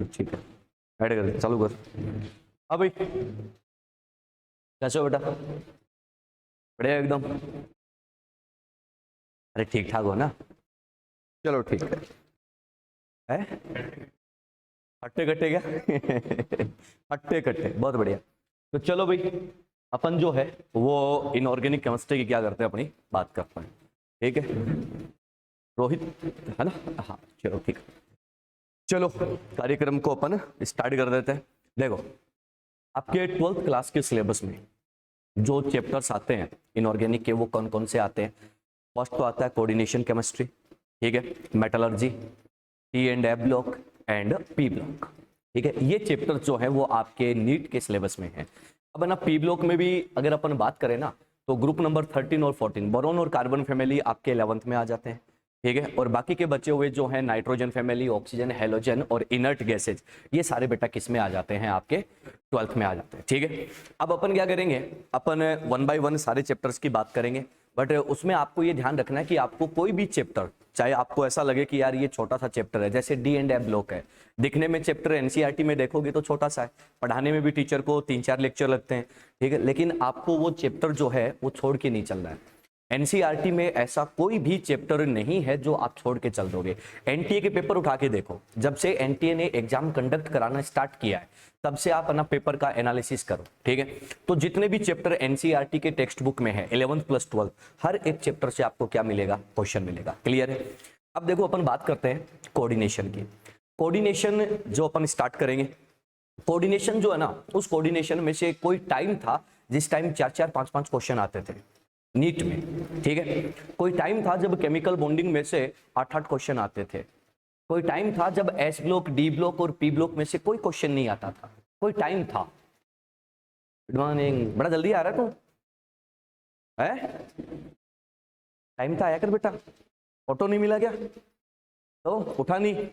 ठीक है, ऐड कर, चालू कर। हाँ भाई, कैसे हो बेटा? बढ़िया एकदम। अरे ठीक ठाक हो ना? चलो ठीक है। हट्टे कट्टे क्या? हट्टे कट्टे, बहुत बढ़िया। तो चलो भाई, अपन जो है वो इनऑर्गेनिक केमिस्ट्री की क्या करते हैं, अपनी बात करते हैं। ठीक है रोहित, है ना? हाँ चलो ठीक है। चलो कार्यक्रम को अपन स्टार्ट कर देते हैं। देखो, आपके 12th क्लास के सिलेबस में जो चैप्टर्स आते हैं इनऑर्गेनिक के, वो कौन कौन से आते हैं? फर्स्ट तो आता है कोऑर्डिनेशन केमिस्ट्री, ठीक है, metallurgy, T and A block and P block. ठीक है, ये चैप्टर जो है वो आपके नीट के सिलेबस में है। अब ना पी ब्लॉक में भी अगर अपन बात करें ना, तो ग्रुप नंबर 13 और 14 बोरोन और कार्बन फैमिली आपके 11th में आ जाते हैं। ठीक है, और बाकी के बचे हुए जो है नाइट्रोजन फैमिली, ऑक्सीजन, हेलोजन और इनर्ट गैसेज, ये सारे बेटा किस में आ जाते हैं? आपके 12th में आ जाते हैं। ठीक है, अब अपन क्या करेंगे, अपन 1 बाय 1 सारे चैप्टर्स की बात करेंगे। बट उसमें आपको ये ध्यान रखना है कि आपको कोई भी चैप्टर, चाहे आपको ऐसा लगे कि यार ये छोटा सा चैप्टर है, जैसे डी एंड ए ब्लॉक है, दिखने में चैप्टर एनसीईआरटी में देखोगे तो छोटा सा है, पढ़ाने में भी टीचर को 3-4 लेक्चर लगते हैं, ठीक है, लेकिन आपको वो चैप्टर जो है वो छोड़ के नहीं चलना है। एनसीईआरटी में ऐसा कोई भी चैप्टर नहीं है जो आप छोड़ के चल दोगे। एनटीए के पेपर उठा के देखो, जब से एनटीए ने एग्जाम कंडक्ट कराना स्टार्ट किया है तब से आप अपना पेपर का एनालिसिस करो। ठीक है, तो जितने भी चैप्टर एनसीईआरटी के टेक्स्ट बुक में है 11th प्लस 12th, हर एक चैप्टर से आपको क्या मिलेगा? क्वेश्चन मिलेगा। क्लियर है? अब देखो, अपन बात करते हैं कोऑर्डिनेशन की। कोऑर्डिनेशन जो अपन स्टार्ट करेंगे, कोऑर्डिनेशन जो है ना, उस कोऑर्डिनेशन में से कोई टाइम था जिस टाइम 4-4, 5-5 क्वेश्चन आते थे नीट में। ठीक है, कोई टाइम था जब केमिकल बॉन्डिंग में से 8-8 क्वेश्चन आते थे। कोई टाइम था जब एस ब्लॉक, डी ब्लॉक और पी ब्लॉक में से कोई क्वेश्चन नहीं आता था। कोई टाइम था। गुड मॉर्निंग, बड़ा जल्दी आ रहा है तू है? टाइम था, आया कर बेटा। ऑटो नहीं मिला क्या? तो उठा नहीं?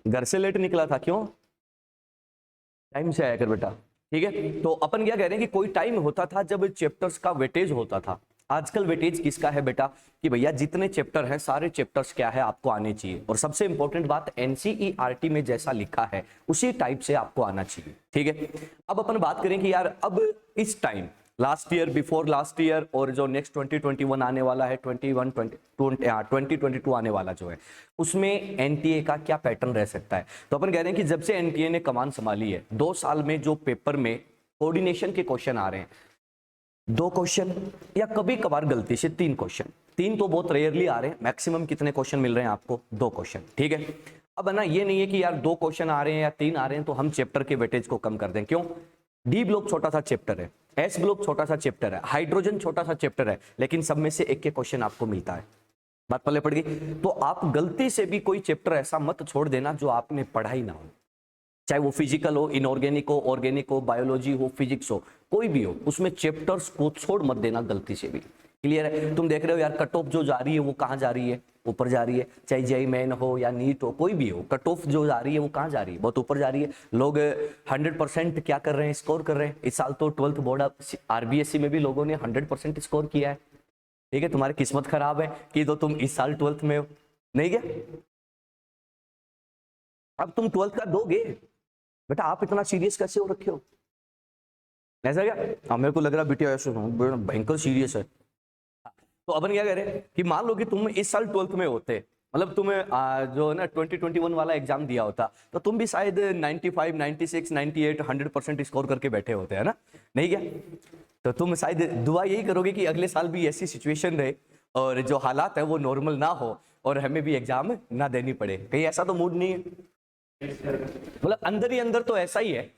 घर से लेट निकला था, क्यों? टाइम से आया कर बेटा। ठीक है, तो अपन क्या कह रहे हैं कि कोई टाइम होता था जब चैप्टर्स का वेटेज होता था। आजकल वेटेज किसका है बेटा? कि भैया जितने चैप्टर हैं सारे चैप्टर्स क्या है आपको आने चाहिए, और सबसे इंपॉर्टेंट बात, एनसीईआरटी में जैसा लिखा है उसी टाइप से आपको आना चाहिए। ठीक है, अब अपन बात करें कि यार अब इस time, last year, before last year, और जो नेक्स्ट 2021 आने वाला है, 2022 आने वाला जो है, उसमें एनटीए का क्या पैटर्न रह सकता है? तो अपन कह रहे हैं कि जब से एनटीए ने कमान संभाली है, 2 साल में जो पेपर में कोऑर्डिनेशन के क्वेश्चन आ रहे हैं, 2 क्वेश्चन या कभी कभार गलती से 3 क्वेश्चन, 3 तो बहुत रेयरली आ रहे हैं, मैक्सिमम कितने क्वेश्चन मिल रहे हैं आपको? 2 क्वेश्चन। ठीक है, अब है ना, ये नहीं है कि यार 2 क्वेश्चन आ रहे हैं या 3 आ रहे हैं तो हम चैप्टर के वेटेज को कम कर दें। क्यों? डी ब्लॉक छोटा सा चैप्टर है, एस ब्लॉक छोटा सा चैप्टर है, हाइड्रोजन छोटा सा चैप्टर है, लेकिन सब में से एक के क्वेश्चन आपको मिलता है। बात पल्ले पड़ गई? तो आप गलती से भी कोई चैप्टर ऐसा मत छोड़ देना जो आपने पढ़ा ही ना हो, चाहे वो फिजिकल हो, इनऑर्गेनिक हो, ऑर्गेनिक हो, बायोलॉजी हो, फिजिक्स हो, कोई भी हो, उसमें चैप्टर्स को छोड़ मत देना गलती से भी। क्लियर है? तुम देख रहे हो यार, कट ऑफ जो जा रही है वो कहाँ जा रही है? ऊपर जा रही है। चाहे जेईई मेन हो या नीट हो, कोई भी हो, कट ऑफ जो जा रही है वो कहाँ जा रही है? बहुत ऊपर जा रही है। लोग 100% क्या कर रहे हैं? स्कोर कर रहे हैं। इस साल तो 12th बोर्ड आरबीएससी में भी लोगों ने 100% स्कोर किया है। ठीक है, तुम्हारी किस्मत खराब है कि तो तुम इस साल 12th में हो, नहीं क्या? अब तुम 12th का दोगे बेटा, आप इतना सीरियस कैसे हो रखे हो? ऐसा क्या? मेरे को लग रहा बिटिया ऐसे भयंकर सीरियस है। तो अपन क्या कह रहे हैं कि मान लो कि तुम इस साल 12th में होते, मतलब तुम्हें जो है ना 2021 वाला एग्जाम दिया होता, तो तुम भी शायद 95, 96, 98, 100% स्कोर करके बैठे होते, है ना? नहीं क्या? तो तुम शायद दुआ यही करोगे कि अगले साल भी ऐसी सिचुएशन रहे और जो हालात है वो नॉर्मल ना हो और हमें भी एग्जाम ना देनी पड़े। कहीं ऐसा तो मूड नहीं है? मतलब अंदर ही अंदर तो ऐसा ही है,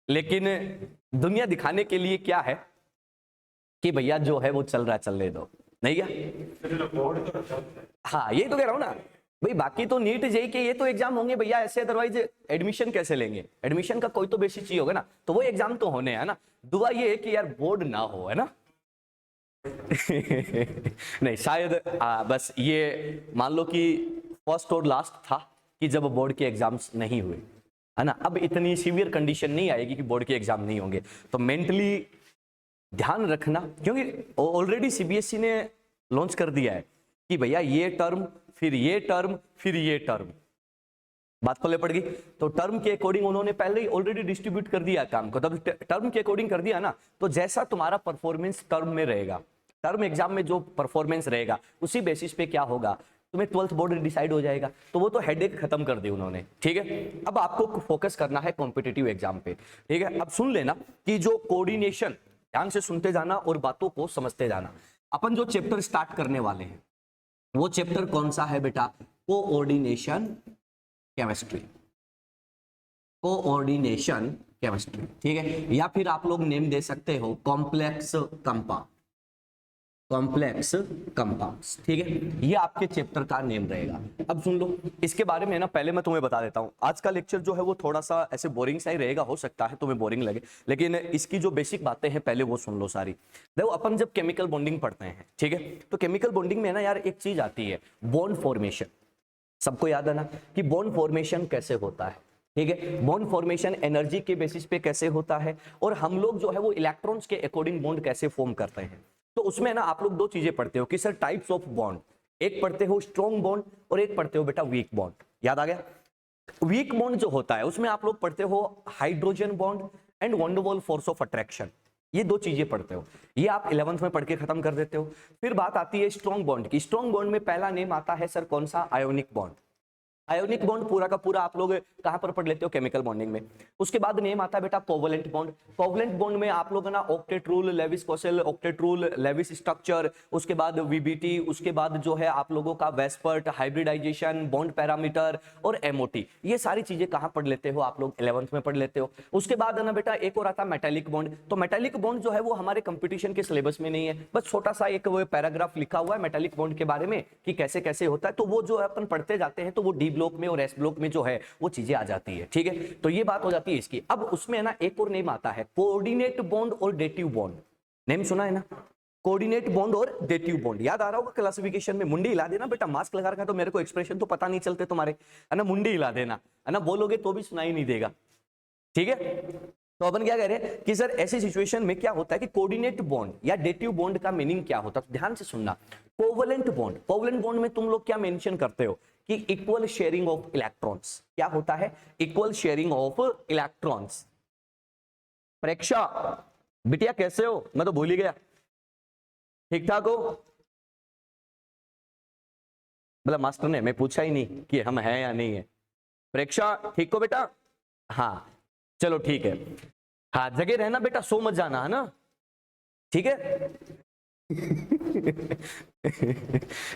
लेकिन दुनिया दिखाने के लिए क्या है कि भैया जो है वो चल रहा है, चलने दो। नहीं क्या? हाँ, ये तो कह रहा हूं ना भाई, बाकी तो नीट जेईई के ये तो एग्जाम होंगे भैया ऐसे, अदरवाइज एडमिशन कैसे लेंगे? एडमिशन का कोई तो बेसिक चीज होगा ना, तो वो एग्जाम तो होने है ना। दुआ ये है कि यार बोर्ड ना हो, है ना? नहीं शायद बस ये मान लो कि फर्स्ट और लास्ट था कि जब बोर्ड के एग्जाम्स नहीं हुए, है ना? अब इतनी सीवियर कंडीशन नहीं आएगी कि बोर्ड के एग्जाम नहीं होंगे। तो मेंटली ध्यान रखना, क्योंकि ऑलरेडी सीबीएसई ने लॉन्च कर दिया है कि भैया ये टर्म, फिर ये टर्म, फिर ये टर्म, बात पल्ले पड़ गई। तो टर्म के अकॉर्डिंग उन्होंने पहले ही ऑलरेडी डिस्ट्रीब्यूट कर दिया काम को, तब टर्म के अकॉर्डिंग कर दिया ना, तो जैसा तुम्हारा परफॉर्मेंस टर्म में रहेगा, टर्म एग्जाम में जो परफॉर्मेंस रहेगा उसी बेसिस पे क्या होगा, तुम्हें 12th बोर्ड डिसाइड हो जाएगा। तो वो तो हेडेक खत्म कर दी उन्होंने, ठीक है। अब आपको फोकस करना है कॉम्पिटिटिव एग्जाम पे, ठीक है। अब सुन लेना कि जो कोऑर्डिनेशन, ध्यान से सुनते जाना और बातों को समझते जाना। अपन जो चैप्टर स्टार्ट करने वाले हैं वो चैप्टर कौन सा है बेटा, कोऑर्डिनेशन केमिस्ट्री, कोऑर्डिनेशन केमिस्ट्री, ठीक है। या फिर आप लोग नेम दे सकते हो कॉम्प्लेक्स कंपाउंड, कॉम्प्लेक्स कंपाउंड्स, ठीक है। ये आपके चैप्टर का नेम रहेगा। अब सुन लो इसके बारे में ना, पहले मैं तुम्हें बता देता हूं, आज का लेक्चर जो है वो थोड़ा सा ऐसे बोरिंग सा ही रहेगा, हो सकता है तुम्हें बोरिंग लगे, लेकिन इसकी जो बेसिक बातें हैं पहले वो सुन लो सारी। देखो अपन जब केमिकल बॉन्डिंग पढ़ते हैं, ठीक है, तो केमिकल बॉन्डिंग में ना यार एक चीज आती है, बॉन्ड फॉर्मेशन। सबको याद है ना कि बॉन्ड फॉर्मेशन कैसे होता है, ठीक है। बॉन्ड फॉर्मेशन एनर्जी के बेसिस पे कैसे होता है, और हम लोग जो है वो इलेक्ट्रॉन्स के अकॉर्डिंग बॉन्ड कैसे फॉर्म करते हैं। तो उसमें ना आप लोग दो चीजें पढ़ते हो कि सर टाइप्स ऑफ बॉन्ड, एक पढ़ते हो स्ट्रॉन्ग बॉन्ड और एक पढ़ते हो बेटा वीक बॉन्ड। याद आ गया। वीक बॉन्ड जो होता है उसमें आप लोग पढ़ते हो hydrogen bond and van der Waals force of attraction, ये दो चीजें पढ़ते हो, ये आप 11th में पढ़ के खत्म कर देते हो। फिर बात आती है स्ट्रॉन्ग बॉन्ड की। स्ट्रॉन्ग बॉन्ड में पहला नेम आता है सर कौन सा, आयोनिक बॉन्ड। आयोनिक बॉन्ड पूरा का पूरा आप लोग कहां पर पढ़ लेते हो, केमिकल बॉन्डिंग में। उसके बाद नेम आता है बेटा कोवलेंट बॉन्ड। कोवलेंट बॉन्ड में आप लोग ना octet rule, Lewis Kossel octet rule, Lewis structure, उसके बाद वीबीटी, उसके बाद जो है आप लोगों का वेस्पर्ट, हाइब्रिडाइजेशन, बॉन्ड पैरामीटर और एमओटी, ये सारी चीजें कहां पढ़ लेते हो आप लोग, 11th में पढ़ लेते हो। उसके बाद ना बेटा एक और आता है मेटालिक बॉन्ड। तो मेटालिक बॉन्ड जो है वो हमारे कंपटीशन के सिलेबस में नहीं है, बस छोटा सा एक वो पैराग्राफ लिखा हुआ है मेटालिक बॉन्ड के बारे में कि कैसे कैसे होता है। तो वो जो अपन पढ़ते जाते हैं तो वो डी ब्लॉक में और एस ब्लॉक में जो है वो चीजें आ जाती है, ठीक है। तो ये बात हो जाती है इसकी। अब उसमें ना एक और नेम आता है कोऑर्डिनेट बॉन्ड और डेटिव बॉन्ड। नेम सुना है ना, कोऑर्डिनेट बॉन्ड और डेटिव बॉन्ड। याद आ रहा होगा क्लासिफिकेशन में। मुंडी हिला देना बेटा, मास्क लगा रखा है तो मेरे को एक्सप्रेशन तो पता नहीं चलते तुम्हारे, है ना। मुंडी हिला देना, है ना, बोलोगे तो भी सुनाई नहीं देगा, ठीक है। तो अपन क्या कह रहे हैं कि सर ऐसी सिचुएशन में क्या होता है कि कोऑर्डिनेट बॉन्ड या डेटिव बॉन्ड का मीनिंग क्या होता है, तो ध्यान से सुनना। कोवलेंट बॉन्ड, कोवलेंट बॉन्ड में तुम लोग क्या मेंशन करते हो कि इक्वल शेयरिंग ऑफ इलेक्ट्रॉन्स। क्या होता है, इक्वल शेयरिंग ऑफ इलेक्ट्रॉन्स। प्रेक्षा बिटिया कैसे हो, मैं तो भूल ही गया, ठीक ठाक हो। मतलब मास्टर ने मैं पूछा ही नहीं कि हम हैं या नहीं है। प्रेक्षा ठीक हो बेटा, हाँ चलो ठीक है, हाँ जगह रहना बेटा, सो मत जाना, है ना, ठीक है।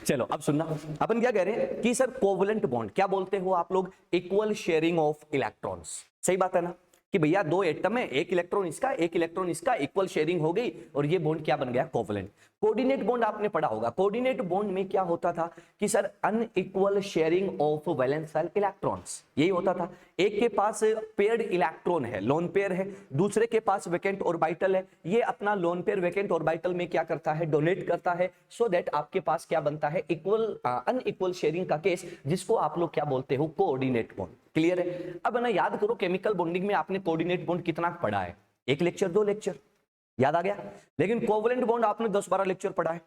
चलो अब सुनना, अपन क्या कह रहे हैं कि सर कोवलेंट बॉन्ड क्या बोलते हो आप लोग, इक्वल शेयरिंग ऑफ इलेक्ट्रॉन्स। सही बात है ना कि भैया दो एटम है, एक इलेक्ट्रॉन इसका एक इलेक्ट्रॉन इसका, इक्वल शेयरिंग हो गई और ये बॉन्ड क्या बन गया, कोवलेंट। कोऑर्डिनेट बॉन्ड आपने पढ़ा होगा। कोऑर्डिनेट बॉन्ड में क्या होता था कि sir unequal sharing of valence electrons, यही होता था। एक के पास पेयर्ड इलेक्ट्रॉन है, लोन पेयर है, दूसरे के पास वेकेंट ऑर्बिटल है, ये अपना लोन पेयर वेकेंट ऑर्बिटल में क्या करता है, डोनेट करता है, सो दैट आपके पास क्या बनता है, इक्वल अनइक्वल शेयरिंग का केस, जिसको आप लोग क्या बोलते हो, कोऑर्डिनेट बॉन्ड। क्लियर है। अब ना याद करो केमिकल बॉन्डिंग में आपने कोऑर्डिनेट बॉन्ड कितना पढ़ा है, एक लेक्चर दो लेक्चर, याद आ गया। लेकिन कोवलेंट बॉन्ड आपने 10-12 लेक्चर पढ़ा है,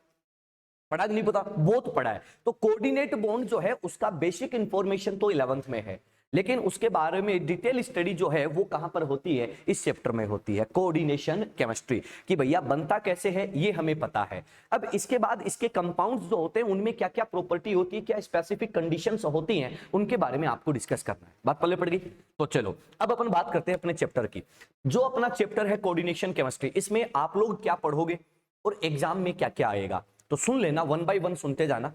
पढ़ा नहीं पता, बहुत पढ़ा है। तो कोऑर्डिनेट बॉन्ड जो है उसका बेसिक इंफॉर्मेशन तो 11th में है, लेकिन उसके बारे में डिटेल स्टडी जो है वो कहां पर होती है, इस चैप्टर में होती है, कोऑर्डिनेशन केमिस्ट्री, कि भैया बनता कैसे है ये हमें पता है। अब इसके बाद इसके कंपाउंड्स जो होते हैं उनमें क्या क्या प्रॉपर्टी होती है, क्या स्पेसिफिक कंडीशंस होती हैं, उनके बारे में आपको डिस्कस करना है। बात पल्ले पड़ गई। तो चलो अब अपन बात करते हैं अपने चैप्टर की। जो अपना चैप्टर है कोऑर्डिनेशन केमिस्ट्री, इसमें आप लोग क्या पढ़ोगे और एग्जाम में क्या क्या आएगा, तो सुन लेना, 1 बाय 1 सुनते जाना।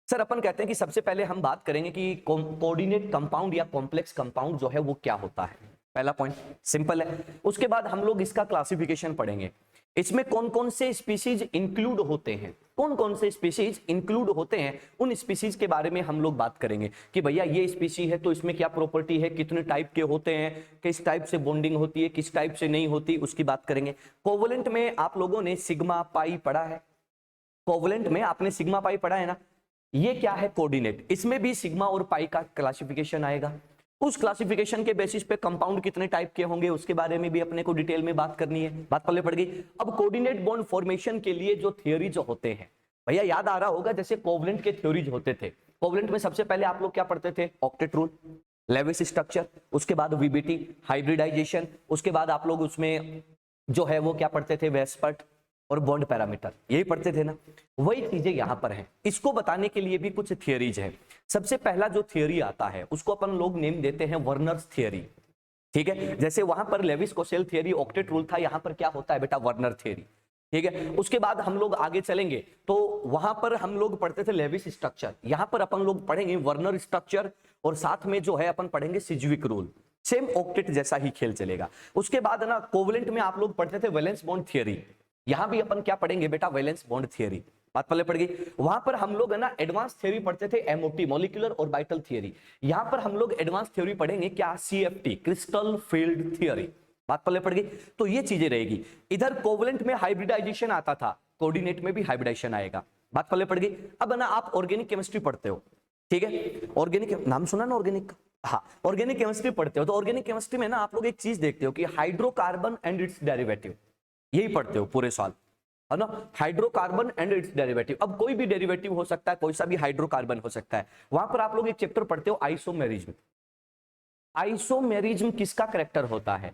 सर अपन कहते हैं कि सबसे पहले हम बात करेंगे कि कोऑर्डिनेट कंपाउंड या कॉम्प्लेक्स कंपाउंड जो है वो क्या होता है। पहला पॉइंट सिंपल है। उसके बाद हम लोग इसका क्लासिफिकेशन पढ़ेंगे, इसमें कौन कौन से स्पीसीज इंक्लूड होते हैं, कौन कौन से स्पीसीज इंक्लूड होते हैं, उन स्पीसीज के बारे में हम लोग बात करेंगे कि भैया ये स्पीसी है तो इसमें क्या प्रॉपर्टी है, कितने टाइप के होते हैं, किस टाइप से बॉन्डिंग होती है, किस टाइप से नहीं होती, उसकी बात करेंगे। कोवलेंट में आप लोगों ने सिग्मा पाई पढ़ा है, कोवलेंट में आपने सिग्मा पाई पढ़ा है ना, ये क्या है, कोऑर्डिनेट। इसमें भी सिग्मा और पाई का क्लासिफिकेशन आएगा। उस क्लासिफिकेशन के बेसिस पे कंपाउंड कितने टाइप के होंगे उसके बारे में भी अपने को डिटेल में बात करनी है। बात पल्ले पड़ गई। अब कोऑर्डिनेट बॉन्ड फॉर्मेशन के लिए जो थ्योरीज होते हैं, भैया याद आ रहा होगा जैसे कोवलेंट के थ्योरीज होते थे। कोवलेंट में सबसे पहले आप लोग क्या पढ़ते थे, ऑक्टेट रूल, लेविस स्ट्रक्चर, उसके बाद वीबीटी हाइब्रिडाइजेशन, उसके बाद आप लोग उसमें जो है वो क्या पढ़ते थे, वेस्पर्ट और बॉन्ड पैरामीटर, यही पढ़ते थे ना। वही चीजें यहां पर हैं। इसको बताने के लिए भी कुछ थियरीज है। सबसे पहला जो थियरी आता है उसको अपन लोग नेम देते हैं वर्नर्स थियरी, ठीक है। जैसे वहां पर Lewis Kossel theory octet rule था, यहां पर क्या होता है बेटा, वर्नर थियरी, ठीक है। उसके बाद हम लोग आगे चलेंगे तो वहां पर हम लोग पढ़ते थे लेविस स्ट्रक्चर, यहां पर अपन लोग पढ़ेंगे वर्नर स्ट्रक्चर और साथ में जो है अपन पढ़ेंगे सिज्विक रूल, सेम ऑक्टेट जैसा ही खेल चलेगा। उसके बाद ना कोवलेंट में आप लोग पढ़ते थे वैलेंस बॉन्ड थियरी, यहां भी अपन क्या पढ़ेंगे बेटा, वैलेंस बॉन्ड थियरी, बात पहले पड़ गई। वहां पर हम लोग है ना एडवांस थ्योरी पढ़ते थे, एमओटी मॉलिक्यूलर ऑर्बिटल थ्योरी, यहां पर हम लोग एडवांस थ्योरी पढ़ेंगे क्या, सीएफटी क्रिस्टल फील्ड थ्योरी, बात पहले पड़ गई। तो ये चीजें रहेगी। इधर कोवलेंट में हाइब्रिडाइजेशन आता था, कोऑर्डिनेट में भी हाइब्रिडाइजेशन आएगा, बात पहले पड़ गई। अब ना आप ऑर्गेनिक केमिस्ट्री पढ़ते हो, ठीक है, ऑर्गेनिक नाम सुना ना ऑर्गेनिक का, हाँ ऑर्गेनिक केमिस्ट्री पढ़ते हो तो ऑर्गेनिक केमिस्ट्री में ना आप लोग एक चीज देखते हो कि हाइड्रोकार्बन एंड इट्स डेरिवेटिव, यही पढ़ते हो पूरे साल, है ना, हाइड्रोकार्बन एंड इट्स डेरिवेटिव। अब कोई भी डेरिवेटिव हो सकता है, कोई सा भी हाइड्रोकार्बन हो सकता है। वहां पर आप लोग एक चैप्टर पढ़ते हो आइसोमेरिज्म। आइसोमेरिज्म किसका करेक्टर होता है,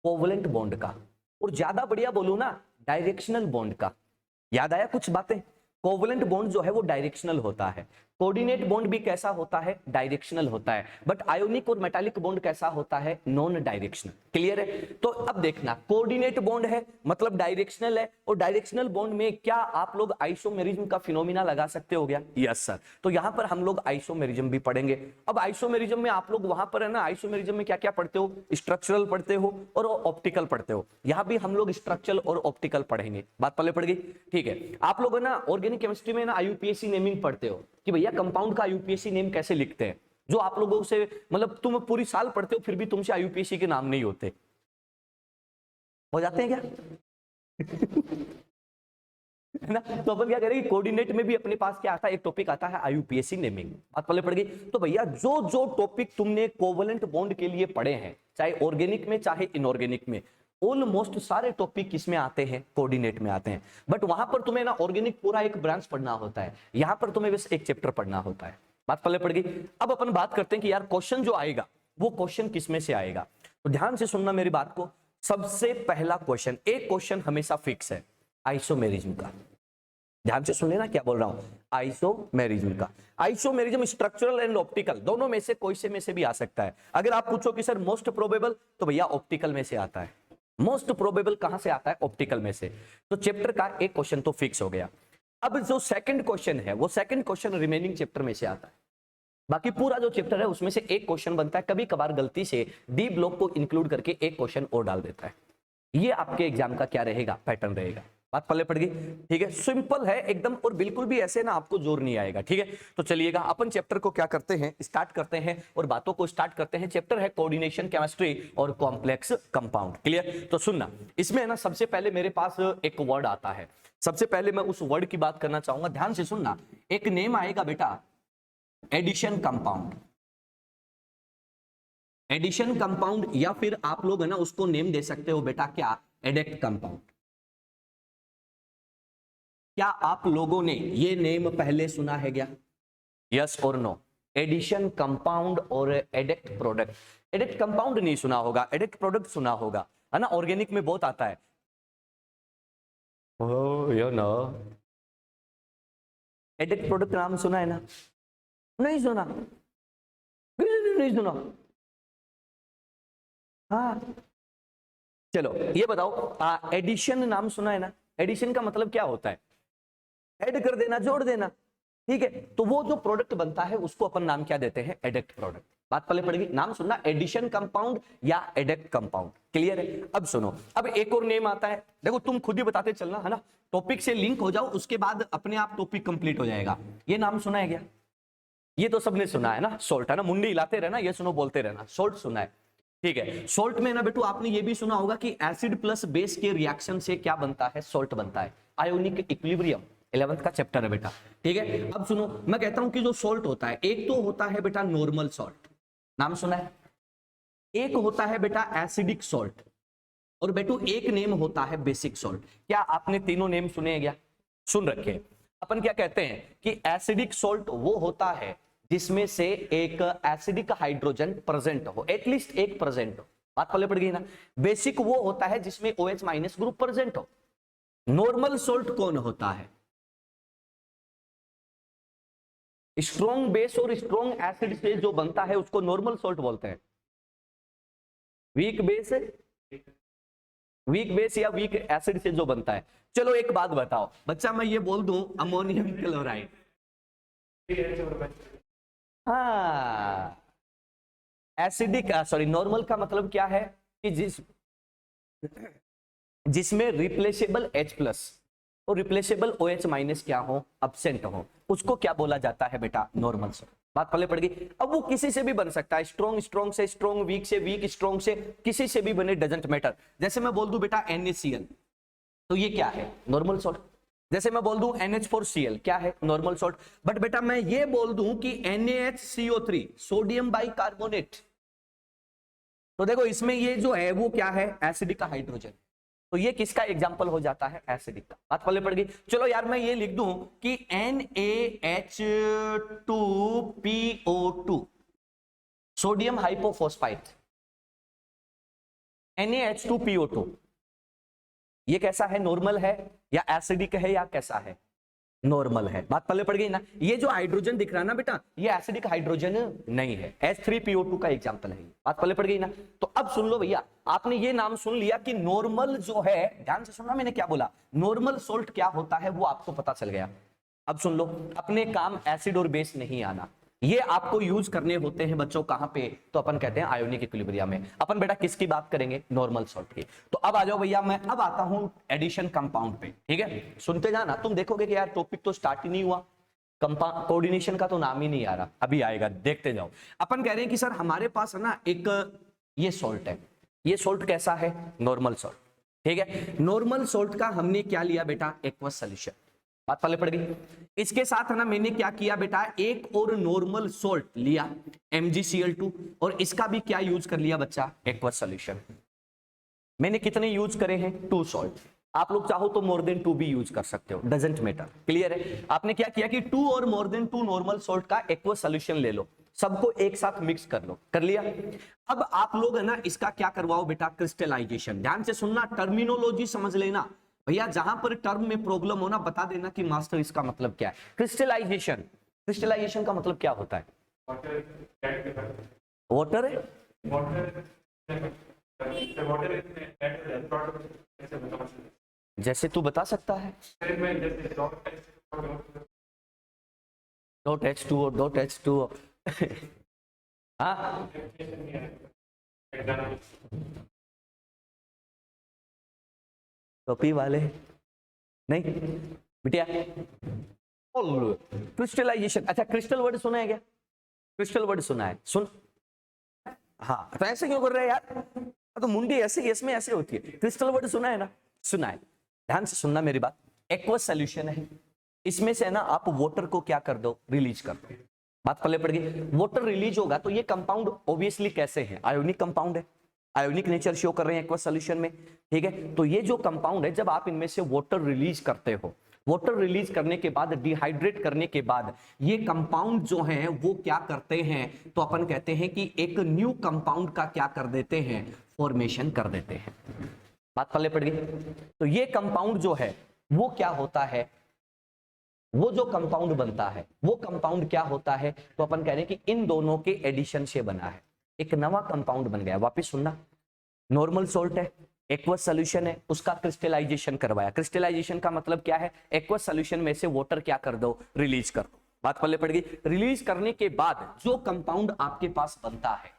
कोवलेंट बॉन्ड का, और ज्यादा बढ़िया बोलू ना डायरेक्शनल बॉन्ड का। याद आया कुछ बातें, कोवलेंट बॉन्ड जो है वो डायरेक्शनल होता है, कोऑर्डिनेट बॉन्ड भी कैसा होता है, डायरेक्शनल होता है, बट आयोनिक और मेटालिक बॉन्ड कैसा होता है, नॉन डायरेक्शनल। क्लियर है। तो अब देखना कोऑर्डिनेट बॉन्ड है मतलब डायरेक्शनल है, और डायरेक्शनल बॉन्ड में क्या आप लोग आइसोमेरिज्म का फिनोमिना लगा सकते हो गया, यस सर। तो यहां पर हम लोग आइसोमेरिज्म भी पढ़ेंगे। अब आइसोमेरिज्म में आप लोग वहां पर है ना, आइसोमेरिज्म में क्या क्या पढ़ते हो, स्ट्रक्चरल पढ़ते हो और ऑप्टिकल पढ़ते हो। यहां भी हम लोग स्ट्रक्चरल और ऑप्टिकल पढ़ेंगे, बात पहले पड़ गई, ठीक है। आप लोग ना ऑर्गेनिक केमिस्ट्री में ना आईयूपीएसी नेमिंग पढ़ते हो कि भैया कंपाउंड का आईयूपीएसी नेम कैसे लिखते हैं, जो आप लोगों से मतलब तुम पूरी साल पढ़ते हो फिर भी तुमसे आईयूपीएसी के नाम नहीं होते, हो जाते हैं क्या है ना। तो अपन क्या करेंगे, कोऑर्डिनेट में भी अपने पास क्या आता है, एक टॉपिक आता है आईयूपीएसी नेमिंग, बात पहले पड़ गई। तो भैया जो जो टॉपिक तुमने कोवलेंट बॉन्ड के लिए पढ़े हैं, चाहे ऑर्गेनिक में चाहे इनऑर्गेनिक में, ऑलमोस्ट सारे टॉपिक किसमें आते हैं, कोऑर्डिनेट में आते हैं। बट वहां पर तुम्हें ना ऑर्गेनिक पूरा एक ब्रांच पढ़ना होता है, यहां पर तुम्हें बस एक चैप्टर पढ़ना होता है, बात पहले पड़ गई। अब अपन बात करते हैं कि यार क्वेश्चन जो आएगा वो क्वेश्चन किसमें से आएगा, तो ध्यान से सुनना मेरी बात को। सबसे पहला क्वेश्चन, एक क्वेश्चन हमेशा फिक्स है आइसोमेरिज्म का, ध्यान से सुन लेना क्या बोल रहा हूं, आइसोमेरिज्म का। आइसोमेरिज्म स्ट्रक्चरल एंड ऑप्टिकल दोनों में से कोई से में से भी आ सकता है। अगर आप पूछो कि सर मोस्ट प्रोबेबल, तो भैया ऑप्टिकल में से आता है। मोस्ट प्रोबेबल कहां से आता है, ऑप्टिकल में से। तो चैप्टर का एक क्वेश्चन तो फिक्स हो गया। अब जो सेकंड क्वेश्चन है वो सेकंड क्वेश्चन रिमेनिंग चैप्टर में से आता है। बाकी पूरा जो चैप्टर है उसमें से एक क्वेश्चन बनता है, कभी कभार गलती से डी ब्लॉक को इंक्लूड करके एक क्वेश्चन और डाल देता है। ये आपके एग्जाम का क्या रहेगा, पैटर्न रहेगा, बात पल्ले पड़ गई, ठीक है। सिंपल है एकदम, और बिल्कुल भी ऐसे ना आपको जोर नहीं आएगा, ठीक है। तो चलिएगा अपन चैप्टर को क्या करते हैं, स्टार्ट करते हैं और बातों को स्टार्ट करते हैं। चैप्टर है कोऑर्डिनेशन केमिस्ट्री और कॉम्प्लेक्स कंपाउंड, क्लियर। तो सुनना, इसमें है ना सबसे पहले मेरे पास एक वर्ड आता है, सबसे पहले मैं उस वर्ड की बात करना चाहूंगा, ध्यान से सुनना। एक नेम आएगा बेटा एडिशन कंपाउंड, एडिशन कंपाउंड, या फिर आप लोग है ना उसको नेम दे सकते हो बेटा क्या, एडेक्ट कंपाउंड। क्या आप लोगों ने ये नेम पहले सुना है क्या, यस और नो, एडिशन कंपाउंड और एडेक्ट प्रोडक्ट। एडेक्ट कंपाउंड नहीं सुना होगा, एडेक्ट प्रोडक्ट सुना होगा, है ना, ऑर्गेनिक में बहुत आता है। ओह यो नो, एडेक्ट प्रोडक्ट नाम सुना है ना, नहीं सुना, नहीं सुना, हाँ चलो ये बताओ, एडिशन नाम सुना है ना। एडिशन का मतलब क्या होता है, ऐड कर देना, जोड़ देना, ठीक है। तो वो जो प्रोडक्ट बनता है उसको अपन नाम क्या देते हैं, एडेक्ट प्रोडक्ट। बात पहले पड़ेगी, नाम सुनना, एडिशन कंपाउंड या एडेक्ट कंपाउंड, क्लियर है। अब सुनो, अब एक और नेम आता है, देखो तुम खुद ही बताते चलना, है ना, टॉपिक से लिंक हो जाओ, उसके बाद अपने आप टॉपिक कंप्लीट हो जाएगा। ये नाम सुना है क्या, ये तो सबने सुना है ना, सोल्ट, है ना, मुंडी हिलाते रहना, ये सुनो बोलते रहना, सोल्ट सुना है, ठीक है। सोल्ट में ना बेटू आपने ये भी सुना होगा कि एसिड प्लस बेस के रिएक्शन से क्या बनता है, सोल्ट बनता है, आयोनिक इक्विलिब्रियम, 11th का चैप्टर है बेटा, ठीक है। अब सुनो, मैं कहता हूं कि जो सोल्ट होता है, एक तो होता है बेटा नॉर्मल सॉल्ट, नाम सुना है, एक होता है बेटा एसिडिक सॉल्ट, और बेटू एक नेम होता है बेसिक सॉल्ट। क्या आपने तीनों नेम सुने हैं क्या, सुन रखे। अपन क्या कहते हैं कि एसिडिक सॉल्ट वो होता है जिसमें से एक एसिडिक हाइड्रोजन प्रेजेंट हो, एटलीस्ट एक प्रेजेंट हो। बात पल्ले पड़ गई ना। बेसिक वो होता है जिसमें OH माइनस ग्रुप प्रेजेंट हो। नॉर्मल सोल्ट कौन होता है? स्ट्रॉन्ग बेस और स्ट्रॉन्ग एसिड से जो बनता है उसको नॉर्मल सोल्ट बोलते हैं। वीक बेस या वीक एसिड से जो बनता है। चलो एक बात बताओ बच्चा, मैं ये बोल दूं अमोनियम क्लोराइड, हाँ एसिडिक सॉरी नॉर्मल का मतलब क्या है कि जिसमें रिप्लेसेबल H प्लस और रिप्लेसेबल OH माइनस क्या हो, अब्सेंट हो, उसको क्या बोला जाता है बेटा? Normal salt. बात पहले पड़ गई। अब वो किसी से भी बन सकता है, स्ट्रॉन्ग से स्ट्रॉन्ग, वीक से वीक, स्ट्रॉन्ग से, किसी से भी बने, डजेंट मैटर। जैसे मैं बोल दूं बेटा NaCl, तो ये क्या है? Normal salt. जैसे मैं बोल दूं NH4Cl, क्या है? Normal salt. बट बेटा मैं ये बोल दूं कि NaHCO3 सोडियम बाइकार्बोनेट, तो देखो इसमें ये जो है वो क्या है? एसिडिक का हाइड्रोजन। तो ये किसका एग्जाम्पल हो जाता है? एसिडिक का। बात पहले पड़ गई। चलो यार मैं ये लिख दूं कि NaH2PO2 सोडियम हाइपोफॉस्फाइट, NaH2PO2 ये कैसा है? नॉर्मल है या एसिडिक है या कैसा है? नॉर्मल है। बात पहले पड़ गई ना। ये जो हाइड्रोजन दिख रहा है ना बेटा, ये एसिडिक हाइड्रोजन नहीं है, H3PO2 का एग्जांपल है। बात पहले पड़ गई ना। तो अब सुन लो भैया, आपने ये नाम सुन लिया कि नॉर्मल जो है, ध्यान से सुनना मैंने क्या बोला, नॉर्मल सोल्ट क्या होता है वो आपको पता चल गया। अब सुन लो, अपने काम एसिड और बेस नहीं आना, ये आपको यूज करने होते हैं बच्चों कहां पे? तो अपन कहते हैं आयोनिक इक्विलिब्रियम में। अपन बेटा किसकी बात करेंगे? नॉर्मल सॉल्ट की। तो अब आ जाओ भैया, मैं अब आता हूं एडिशन कंपाउंड पे, ठीक है? सुनते जाना, तुम देखोगे कि यार टॉपिक तो स्टार्ट ही नहीं हुआ, कोऑर्डिनेशन का तो नाम ही नहीं आ रहा, अभी आएगा, देखते जाओ। अपन कह रहे हैं कि सर हमारे पास है ना एक ये सॉल्ट है, ये सॉल्ट कैसा है? नॉर्मल सॉल्ट, ठीक है? नॉर्मल सॉल्ट का हमने क्या लिया बेटा? Aqueous solution. बात पहले पड़ गई। इसके साथ है ना मैंने क्या किया बेटा? एक और नॉर्मल सोल्ट लिया MgCl2, और इसका भी क्या यूज कर लिया बच्चा? Aqueous solution. मैंने कितने यूज करे हैं? 2 सॉल्ट। आप लोग चाहो तो मोर देन 2 भी यूज कर सकते हो, डजेंट मैटर। क्लियर है? आपने क्या किया कि 2 और मोर देन 2 नॉर्मल सोल्ट का एक्वस सॉल्यूशन ले लो, सबको एक साथ मिक्स कर लो। कर लिया? अब आप लोग है ना इसका क्या करवाओ बेटा? क्रिस्टलाइजेशन। ध्यान से सुनना, टर्मिनोलॉजी समझ लेना भैया, जहां पर टर्म में प्रॉब्लम होना बता देना कि मास्टर इसका मतलब क्या है। क्रिस्टलाइजेशन, क्रिस्टलाइजेशन का मतलब क्या होता है? वाटर है, जैसे तू बता सकता है, डॉट H2 और डॉट H2 हाँ टोपी वाले नहीं बिटिया। क्रिस्टलाइजेशन, अच्छा क्रिस्टल वर्ड सुना है क्या? क्रिस्टल वर्ड सुना है? सुन, हाँ तो ऐसे क्यों कर रहे हैं यार? तो मुंडी ऐसे इसमें ऐसे होती है। क्रिस्टल वर्ड सुना है ना? सुना है। ध्यान से सुनना मेरी बात। एक्वस सॉल्यूशन है, इसमें से ना आप वाटर को क्या कर दो? रिलीज कर दो। बात पहले पड़ गई। वाटर रिलीज होगा तो ये कंपाउंड ऑब्वियसली कैसे है? आयोनिक कंपाउंड है, आयोनिक नेचर शो कर रहे हैं एक्वस सॉल्यूशन में, ठीक है? तो ये जो कंपाउंड है, जब आप इनमें से वाटर रिलीज करते हो, वाटर रिलीज करने के बाद, डिहाइड्रेट करने के बाद, ये कंपाउंड जो है वो क्या करते हैं? तो अपन कहते हैं कि एक न्यू कंपाउंड का क्या कर देते हैं? फॉर्मेशन कर देते हैं। बात पल्ले पड़ गई। तो ये कंपाउंड जो है वो क्या होता है? वो जो कंपाउंड बनता है वो कंपाउंड क्या होता है? तो अपन कह रहे हैं कि इन दोनों के एडिशन से बना है, एक नवा कंपाउंड बन गया। वापिस सुनना, नॉर्मल सोल्ट है, एक्वस सॉल्यूशन है, उसका क्रिस्टलाइजेशन करवाया। क्रिस्टलाइजेशन का मतलब क्या है? एक्वस सॉल्यूशन में से वाटर क्या कर दो? रिलीज कर दो। बात पल्ले पड़ गई। रिलीज करने के बाद जो कंपाउंड आपके पास बनता है,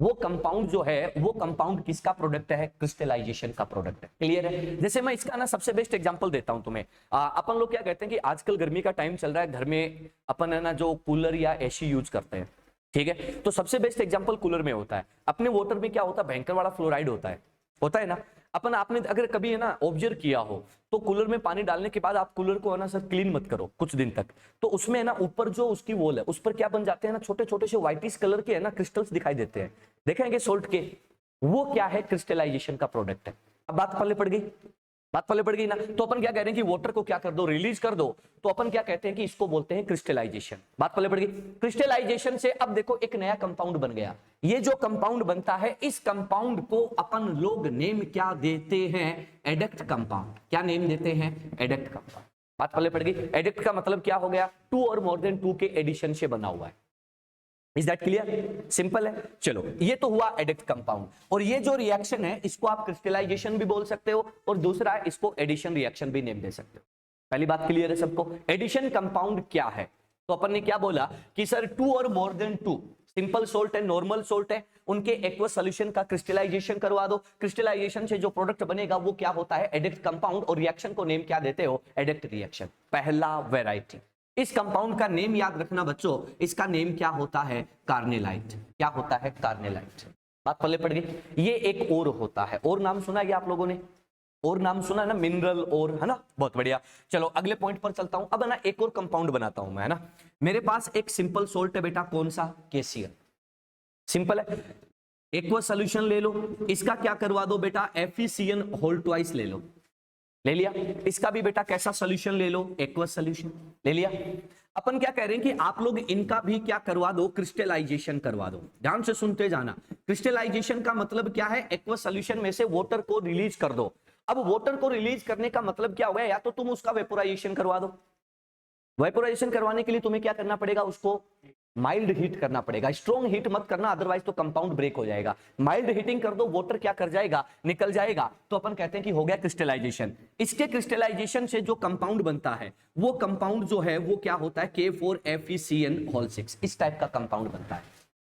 वो कंपाउंड जो है वो कंपाउंड किसका प्रोडक्ट है? क्रिस्टलाइजेशन का प्रोडक्ट है। क्लियर है? जैसे मैं इसका ना सबसे बेस्ट एग्जांपल देता हूं तुम्हें। अपन लोग क्या कहते हैं कि आजकल गर्मी का टाइम चल रहा है, घर में अपन है ना जो कूलर या एसी यूज करते हैं, ठीक है? तो सबसे बेस्ट एग्जांपल कूलर में होता है। अपने वाटर में क्या होता है? भयंकर वाला फ्लोराइड होता है ना। अपन आपने अगर कभी है ना ऑब्जर्व किया हो तो कूलर में पानी डालने के बाद आप कूलर को है ना सर क्लीन मत करो कुछ दिन तक, तो उसमें है ना ऊपर जो उसकी वॉल है उस पर क्या बन जाते हैं ना, छोटे छोटे से व्हाइटिश कलर के है ना क्रिस्टल्स दिखाई देते हैं। देखेंगे सोल्ट के, वो क्या है? क्रिस्टलाइजेशन का प्रोडक्ट है। अब बात पल्ले पड़ गई। बात पहले पड़ गई ना। तो अपन क्या कह रहे हैं कि वाटर को क्या कर दो, रिलीज कर दो, तो अपन क्या कहते हैं कि इसको बोलते हैं क्रिस्टलाइजेशन। बात पहले पड़ गई। क्रिस्टलाइजेशन से अब देखो एक नया कंपाउंड बन गया। ये जो कंपाउंड बनता है, इस कंपाउंड को अपन लोग नेम क्या देते हैं, एडक्ट कंपाउंड। क्या नेम देते हैं, एडक्ट कंपाउंड। बात पहले पड़ गई। एडक्ट का मतलब क्या हो गया, 2 और मोर देन 2 के एडिशन से बना हुआ है। इज दैट क्लियर, सिंपल है। चलो ये तो हुआ एडिक्ट कंपाउंड, और ये जो रिएक्शन है इसको आप क्रिस्टलाइजेशन भी बोल सकते हो, और दूसरा इसको एडिशन रिएक्शन भी नेम दे सकते हो। पहली बात क्लियर है सबको। एडिशन कंपाउंड क्या है, तो अपन ने क्या बोला कि सर 2 और मोर देन 2 सिंपल सोल्ट है, नॉर्मल सोल्ट है, उनके एक्वस सॉल्यूशन का क्रिस्टलाइजेशन करवा दो। क्रिस्टलाइजेशन से जो प्रोडक्ट बनेगा वो क्या होता है, एडिक्ट कंपाउंड, और रिएक्शन को नेम क्या देते हो, एडिक्ट रिएक्शन। पहला वेराइटी। इस कंपाउंड का नेम याद रखना बच्चों, इसका नेम क्या होता है, कार्नेलाइट। क्या होता है, कार्नेलाइट। बात पल्ले पड़ गई। ये एक और होता है, और नाम सुना है आप लोगों ने, और नाम सुना है ना, मिनरल और, है ना, बहुत बढ़िया। चलो अगले पॉइंट पर चलता हूं। अब है ना एक और कंपाउंड बनाता हूं मैं, है ना। मेरे पास एक सिंपल सोल्ट है बेटा, कौन सा, KCl। सिंपल है, एक्वा सोल्यूशन ले लो, इसका क्या करवा दो बेटा, FeCN होल ट्वाइस ले लो, ले लिया। इसका भी बेटा कैसा सॉल्यूशन ले लो, एक्वस सॉल्यूशन, ले लिया। अपन क्या कह रहे हैं कि आप लोग इनका भी क्या करवा दो, क्रिस्टलाइजेशन करवा दो। ध्यान से सुनते जाना। क्रिस्टलाइजेशन का मतलब क्या है, एक्वस सॉल्यूशन में से वाटर को रिलीज कर दो। अब वाटर को रिलीज करने का मतलब क्या हुआ, या तो तुम उसका वेपोराइजेशन करवा दो। वेपोराइजेशन करवाने के लिए तुम्हें क्या करना पड़ेगा, उसको माइल्ड हीट करना पड़ेगा। स्ट्रॉन्ग हीट मत करना, अदरवाइज तो कंपाउंड ब्रेक हो जाएगा। माइल्ड हीटिंग कर दो, वाटर क्या कर जाएगा, निकल जाएगा। तो अपन कहते हैं कि हो गया क्रिस्टलाइजेशन। इसके क्रिस्टलाइजेशन से जो कंपाउंड बनता है, वो कंपाउंड जो है वो क्या होता है, K4FeCN6। इस टाइप का कंपाउंड बनता है।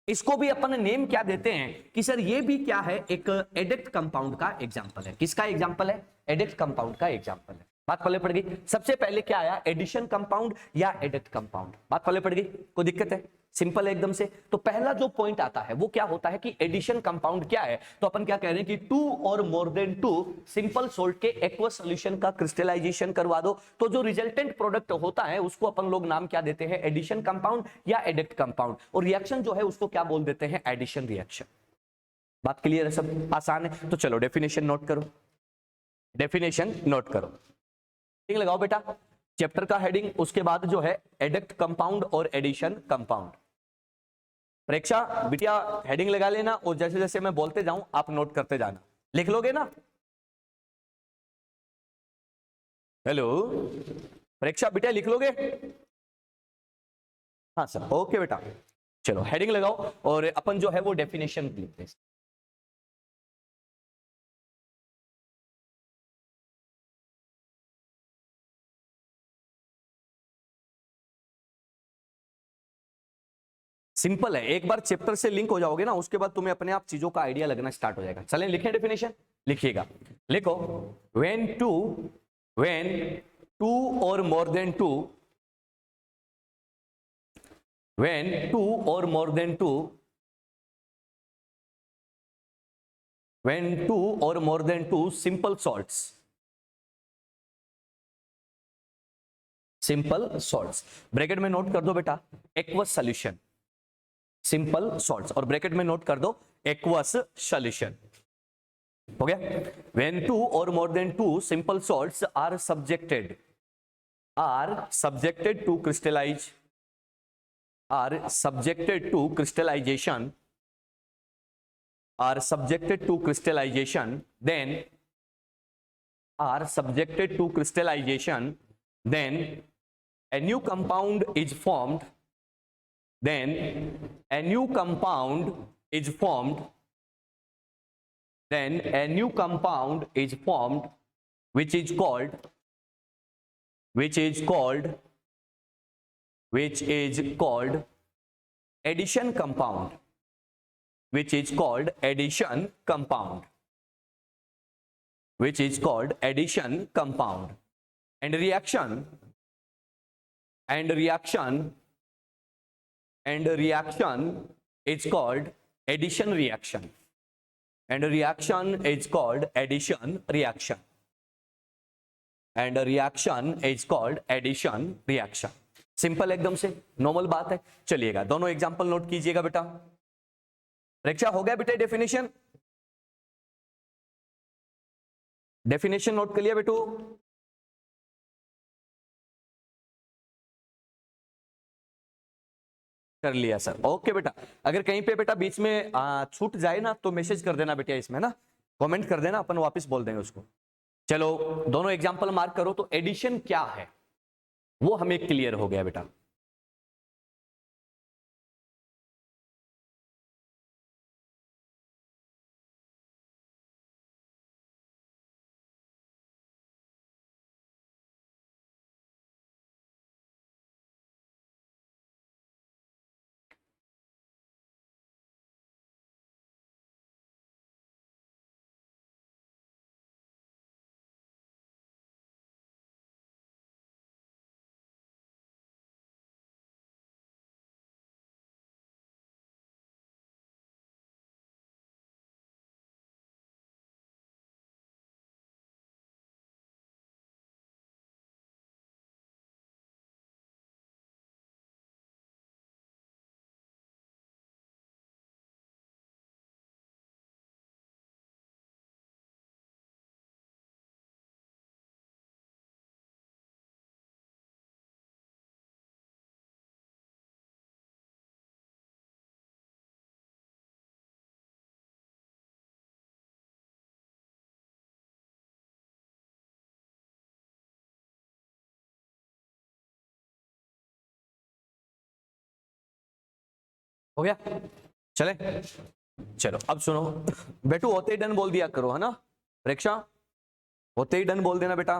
इसको भी अपन नेम क्या देते हैं कि सर ये भी क्या है, एक एडिक्ट कंपाउंड का एग्जांपल है। किसका एग्जांपल है, एडिक्ट कंपाउंड का एग्जांपल है। बात पहले पड़ गई। सबसे पहले क्या आया, एडिशन कंपाउंड या एडिक्ट कंपाउंड। बात पहले पड़ गई, कोई दिक्कत है, सिंपल है एकदम से। तो पहला जो पॉइंट आता है वो क्या होता है कि एडिशन कंपाउंड क्या है, तो अपन क्या कह रहे हैं कि 2 और मोर देन 2 सिंपल सोल्ट के एक्वस सॉल्यूशन का क्रिस्टलाइजेशन करवा दो। तो जो रिजल्टेंट प्रोडक्ट होता है उसको अपन लोग नाम क्या देते हैं, एडिशन कंपाउंड या एडिक्ट कंपाउंड। और रिएक्शन जो है उसको क्या बोल देते हैं, एडिशन रिएक्शन। बात क्लियर है, सब आसान है। तो चलो डेफिनेशन नोट करो, डेफिनेशन नोट करो, लगाओ बेटा। चैप्टर का हेडिंग, उसके बाद जो है एडिक्ट कंपाउंड और एडिशन कंपाउंड। परीक्षा बिटिया हेडिंग लगा लेना, और जैसे जैसे मैं बोलते जाऊं आप नोट करते जाना। लिख लोगे ना, हेलो परीक्षा बिटिया लिख लोगे, हाँ सर, ओके बेटा। चलो हेडिंग लगाओ, और अपन जो है वो डेफिनेशन लिखते हैं। सिंपल है, एक बार चैप्टर से लिंक हो जाओगे ना, उसके बाद तुम्हें अपने आप चीजों का आइडिया लगना स्टार्ट हो जाएगा। चलें लिखें डेफिनेशन, लिखिएगा, लिखो। when two or more than two, when 2 or more than 2, when 2 or more than 2 simple salts, simple salts, bracket में नोट कर दो बेटा, एक्वस सॉल्यूशन, सिंपल सॉल्ट्स, और ब्रैकेट में नोट कर दो एक्वस सॉल्यूशन। हो गया। when 2 or more than 2 simple salts are subjected to crystallize, are subjected to crystallization, are subjected to crystallization, then are subjected to crystallization, then a new compound is formed, then a new compound is formed, then a new compound is formed, which is called addition compound, which is called addition compound, which is called addition compound, and reaction is called addition reaction, and reaction is called addition reaction, and reaction is called addition reaction। Simple एकदम से, normal बात है। चलिएगा दोनों example note कीजिएगा बेटा। परीक्षा हो गया बेटा डेफिनेशन, डेफिनेशन नोट कर लिया बेटू? कर लिया सर, ओके बेटा। अगर कहीं पे बेटा बीच में छूट जाए ना तो मैसेज कर देना बेटा, इसमें ना कमेंट कर देना, अपन वापस बोल देंगे उसको। चलो दोनों एग्जांपल मार्क करो। तो एडिशन क्या है वो हमें क्लियर हो गया बेटा। हो गया? चले, चलो अब सुनो बेटू, होते ही डन बोल दिया करो, है ना परीक्षा? होते ही डन बोल देना बेटा।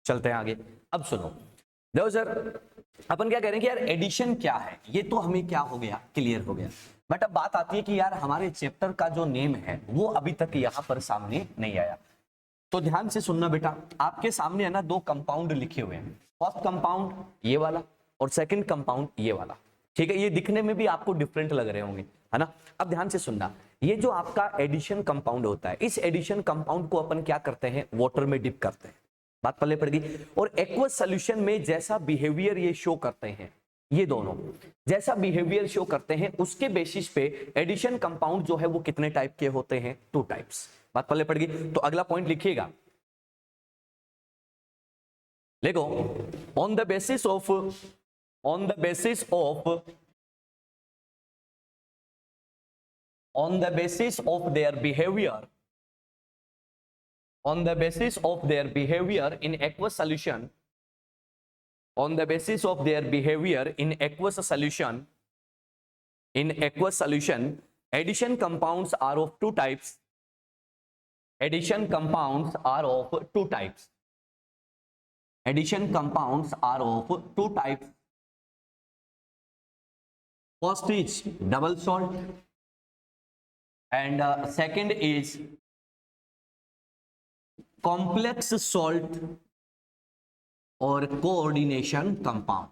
चलते हैं आगे। अब सुनो, देखो सर, अपन क्या कह रहे हैं कि यार एडिशन क्या है, ये तो हमें क्या हो गया, क्लियर हो गया। बट अब बात आती है कि यार हमारे चैप्टर का जो नेम है वो अभी तक यहां पर सामने नहीं आया। तो ध्यान से सुनना बेटा, आपके सामने है ना दो कंपाउंड लिखे हुए हैं। फर्स्ट कंपाउंड ये वाला और सेकंड कंपाउंड ये वाला, ठीक है? ये दिखने में भी आपको डिफरेंट लग रहे होंगे, है ना? अब ध्यान से सुनना, ये जो आपका एडिशन कंपाउंड होता है, इस एडिशन कंपाउंड को अपन क्या करते हैं, वाटर में डिप करते हैं। बात पल्ले पड़ गई? और एक्वस सॉल्यूशन में जैसा बिहेवियर ये शो करते हैं, ये दोनों जैसा बिहेवियर शो करते हैं, उसके बेसिस पे एडिशन कंपाउंड जो है वो कितने टाइप के होते हैं, 2 टाइप्स। बात पल्ले पड़ गई? तो अगला पॉइंट लिखिएगा, देखो, on the basis of on the basis of on the basis of their behavior on the basis of their behavior in aqueous solution on the basis of their behavior in aqueous solution addition compounds are of 2 types. Addition compounds are of 2 types. Addition compounds are of 2 types. First is double salt and second is complex salt or coordination compound.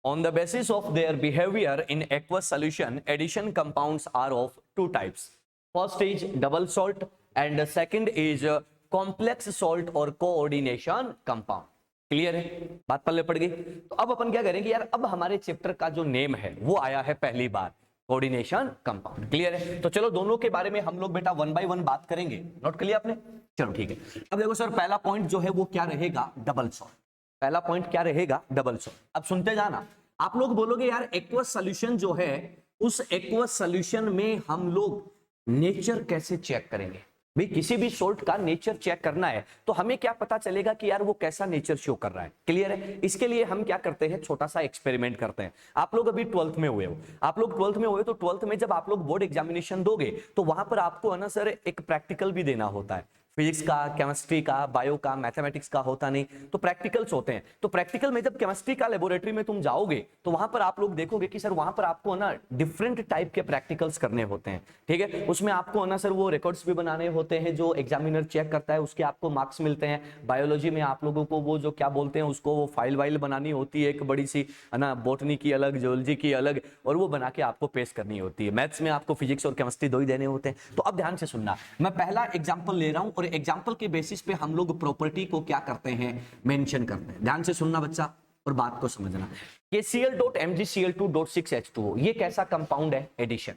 On the basis of their behavior in aqueous solution, addition compounds are of 2 types. First is double salt and second is complex salt or coordination compound. Clear है? बात पल्ले पड़ गई? तो अब अपन क्या करेंगे यार, अब हमारे चैप्टर का जो नेम है वो आया है पहली बार, कोऑर्डिनेशन कंपाउंड। क्लियर है? तो चलो दोनों के बारे में हम लोग बेटा 1 बाय 1 बात करेंगे। नोट कर लिया आपने? चलो ठीक है। अब देखो सर, पहला पॉइंट जो है वो क्या रहेगा, डबल सॉल्ट। पहला पॉइंट क्या रहेगा, डबल सॉल्ट। अब सुनते जाना, आप लोग बोलोगे यार एक्वस सॉल्यूशन जो है, उस एक्वस सॉल्यूशन में हम लोग नेचर कैसे चेक करेंगे? भाई किसी भी सॉल्ट का नेचर चेक करना है तो हमें क्या पता चलेगा कि यार वो कैसा नेचर शो कर रहा है? क्लियर है? इसके लिए हम क्या करते हैं, छोटा सा एक्सपेरिमेंट करते हैं। आप लोग अभी 12th में हुए हो, आप लोग 12th में हुए तो 12th में जब आप लोग बोर्ड एग्जामिनेशन दोगे तो वहां पर आपको है ना सर एक प्रैक्टिकल भी देना होता है। फिजिक्स का, केमिस्ट्री का, बायो का, मैथमेटिक्स का होता नहीं, तो प्रैक्टिकल्स होते हैं। तो प्रैक्टिकल में जब केमिस्ट्री का लेबोरेटरी में तुम जाओगे तो वहां पर आप लोग देखोगे कि सर वहां पर आपको ना डिफरेंट टाइप के प्रैक्टिकल्स करने होते हैं। ठीक है? उसमें आपको ना सर वो रिकॉर्ड्स भी बनाने होते हैं जो एग्जामिनर चेक करता है, उसके आपको मार्क्स मिलते हैं। बायोलॉजी में आप लोगों को वो जो क्या बोलते हैं उसको, वो फाइल वाइल बनानी होती है एक बड़ी सी, है ना, बॉटनी की अलग, जियोलॉजी की अलग, और वो बना के आपको पेश करनी होती है। मैथ्स में आपको फिजिक्स और केमिस्ट्री दो ही देने होते हैं। तो अब ध्यान से सुनना, मैं पहला एग्जाम्पल ले रहा हूं और एग्जाम्पल के बेसिस पे हम लोग प्रॉपर्टी को क्या करते हैं, मेंशन करते हैं। ध्यान से सुनना बच्चा और बात को समझना। KCl.MgCl2.6H2O ये कैसा कंपाउंड है, एडिशन।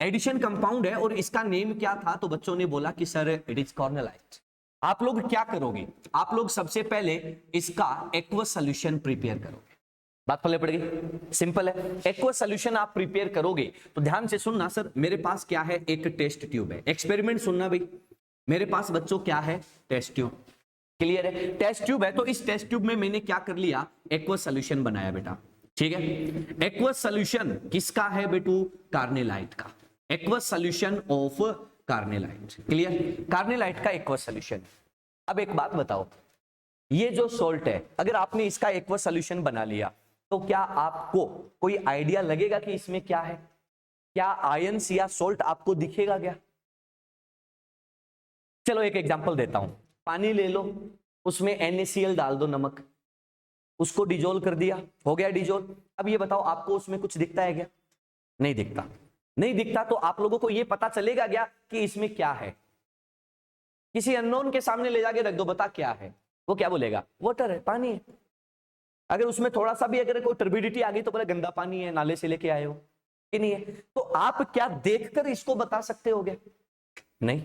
एडिशन कंपाउंड है और इसका नेम क्या था, तो बच्चों ने बोला कि सर इट इज कॉर्नेलाइट। आप लोग क्या करोगे, आप लोग सबसे पहले इसका एक्वस सॉल्यूशन प्रिपेयर करोगे। बात पहले पड़ेगी, सिंपल है। एक्वस सॉल्यूशन आप प्रिपेयर करोगे तो ध्यान से सुनना, सर मेरे पास क्या है, एक टेस्ट ट्यूब है। एक्सपेरिमेंट सुनना भाई, मेरे पास बच्चों क्या है, टेस्ट ट्यूब। क्लियर है, टेस्ट ट्यूब है। तो इस टेस्ट ट्यूब में मैंने क्या कर लिया, एक्वस सॉल्यूशन बनाया बेटा। ठीक है, एक्वस सॉल्यूशन किसका है बेटू, कार्नेलाइट का। Aqueous solution of carnallite. Clear, carnallite का एक्वस सॉल्यूशन। अब एक बात बताओ, ये जो सॉल्ट है, अगर आपने इसका एक्वस सॉल्यूशन बना लिया तो क्या आपको कोई आइडिया लगेगा कि इसमें क्या है? क्या आयंस या सॉल्ट आपको दिखेगा क्या? चलो एक एग्जांपल देता हूं, पानी ले लो, उसमें NaCl डाल दो, नमक, उसको डिजोल्व कर दिया, हो गया डिजोल्व। अब ये बताओ आपको उसमें कुछ दिखता है क्या? नहीं दिखता। नहीं दिखता तो आप लोगों को ये पता चलेगा क्या कि इसमें क्या है? किसी अननोन के सामने ले जाके रख दो, बता क्या है, वो क्या बोलेगा, वाटर है, पानी है। अगर उसमें थोड़ा सा भी अगर कोई टर्बिडिटी आ गई तो बोले गंदा पानी है, नाले से लेके आए हो कि नहीं है। तो आप क्या देखकर इसको बता सकते हो क्या? नहीं।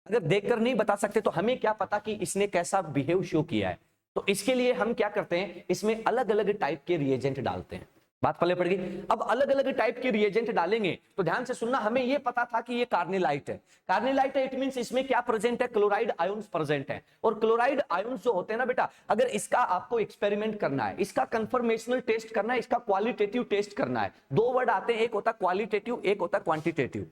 अगर देखकर नहीं बता सकते तो हमें क्या पता कि इसने कैसा बिहेव शो किया है। तो इसके लिए हम क्या करते हैं, इसमें अलग अलग टाइप के रिएजेंट डालते हैं। बात पहले पड़ गई। अब अलग अलग टाइप के रिएजेंट डालेंगे तो ध्यान से सुनना, हमें यह पता था कि ये कार्नेलाइट है। कार्नेलाइट है, इट मींस इसमें क्या प्रेजेंट है, क्लोराइड आयंस प्रेजेंट है। और क्लोराइड आयंस जो होते हैं ना बेटा, अगर इसका आपको एक्सपेरिमेंट करना है, इसका कंफर्मेशनल टेस्ट करना है, इसका क्वालिटेटिव टेस्ट करना है, दो वर्ड आते हैं, एक होता है क्वालिटेटिव, एक होता है क्वांटिटेटिव।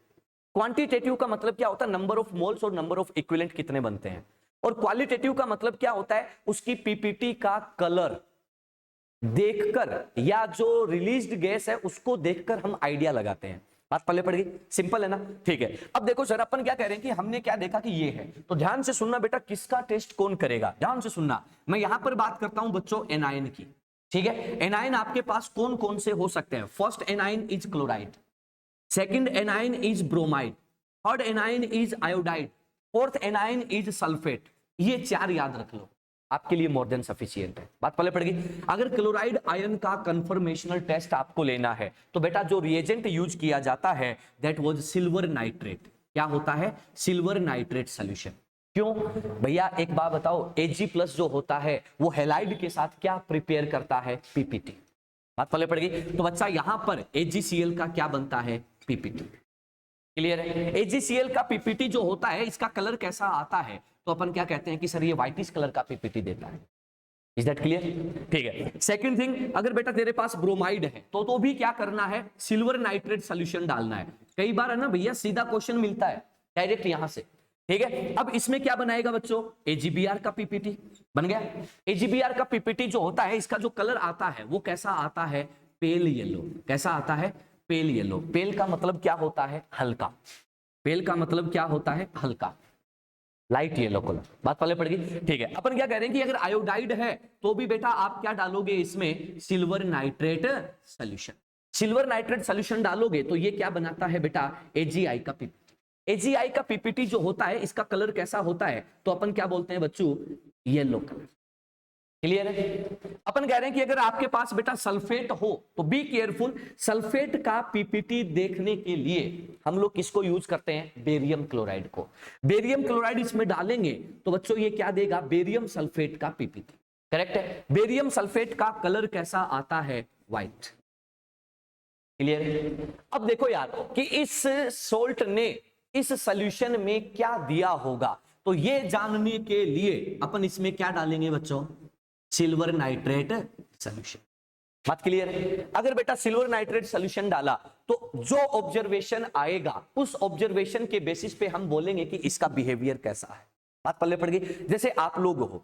क्वांटिटेटिव का मतलब क्या होता है, नंबर ऑफ मोल्स और नंबर ऑफ इक्विवेलेंट कितने बनते हैं। और क्वालिटेटिव का मतलब क्या होता है, उसकी पीपीटी का कलर देखकर या जो रिलीज्ड गैस है उसको देखकर हम आइडिया लगाते हैं। बात पहले पड़ गई, सिंपल है ना। ठीक है, अब देखो सर अपन क्या कह रहे हैं कि हमने क्या देखा कि ये है, तो ध्यान से सुनना बेटा, किसका टेस्ट कौन करेगा, ध्यान से सुनना। मैं यहां पर बात करता हूं बच्चों एनायन की। ठीक है, एनायन आपके पास कौन कौन से हो सकते हैं। First anion is chloride, second anion is bromide, third anion is iodide, fourth anion is sulphate. ये चार याद रख लो, आपके लिए मोर देन सफिशिएंट है। बात पहले पड़ेगी। अगर क्लोराइड आयन का कंफर्मेशनल टेस्ट आपको लेना है तो बेटा जो रिएजेंट यूज किया जाता है दैट वाज सिल्वर नाइट्रेट। क्या होता है, सिल्वर नाइट्रेट सॉल्यूशन। क्यों भैया, एक बात बताओ, Ag+ जो होता है वो हैलाइड के साथ क्या प्रिपेयर करता है, पीपीटी। बात पहले पड़ेगी। तो बच्चा यहां पर AgCl का क्या बनता है, पीपीटी। क्लियर है, AgCl का पीपीटी जो होता है, इसका कलर कैसा आता है, तो अपन क्या कहते हैं कि सर ये व्हाइटिश कलर का पीपीटी देता है। Is that clear? ठीक है। सेकंड थिंग, अगर बेटा तेरे पास ब्रोमाइड है तो भी क्या करना है, सिल्वर नाइट्रेट सॉल्यूशन डालना है। कई बार है ना भैया, सीधा क्वेश्चन मिलता है डायरेक्ट यहां से। ठीक है, अब इसमें क्या बनाएगा बच्चों, AgBr का पीपीटी बन गया। AgBr का पीपीटी जो होता है, इसका जो कलर आता है वो कैसा आता है, पेल येलो। कैसा आता है, पेल येलो। पेल का मतलब क्या होता है, हल्का। पेल का मतलब क्या होता है, हल्का, लाइट येलो कलर। बात पहले पड़ गई। ठीक है, अपन क्या कह रहे हैं कि अगर आयोडाइड है तो भी बेटा आप क्या डालोगे इसमें, silver nitrate solution. Silver nitrate solution डालोगे तो ये क्या बनाता है बेटा, AgI का पीपीटी। AgI का पीपीटी जो होता है, इसका कलर कैसा होता है, तो अपन क्या बोलते हैं बच्चों, येलो कलर। क्लियर है। अपन कह रहे हैं कि अगर आपके पास बेटा सल्फेट हो तो बी केयरफुल, सल्फेट का पीपीटी देखने के लिए हम लोग किसको यूज करते हैं, बेरियम क्लोराइड को। बेरियम क्लोराइड इसमें डालेंगे तो बच्चों ये क्या देगा, बेरियम सल्फेट का पीपीटी। करेक्ट है। बेरियम सल्फेट का कलर कैसा आता है, व्हाइट। क्लियर है। अब देखो यार कि इस सोल्ट ने इस सॉल्यूशन में क्या दिया होगा, तो ये जानने के लिए अपन इसमें क्या डालेंगे बच्चों, सिल्वर नाइट्रेट सॉल्यूशन। बात क्लियर है। अगर बेटा सिल्वर नाइट्रेट सॉल्यूशन डाला तो जो ऑब्जर्वेशन आएगा उस ऑब्जर्वेशन के बेसिस पे हम बोलेंगे कि इसका बिहेवियर कैसा है। बात पल्ले पड़ गई। जैसे आप लोग हो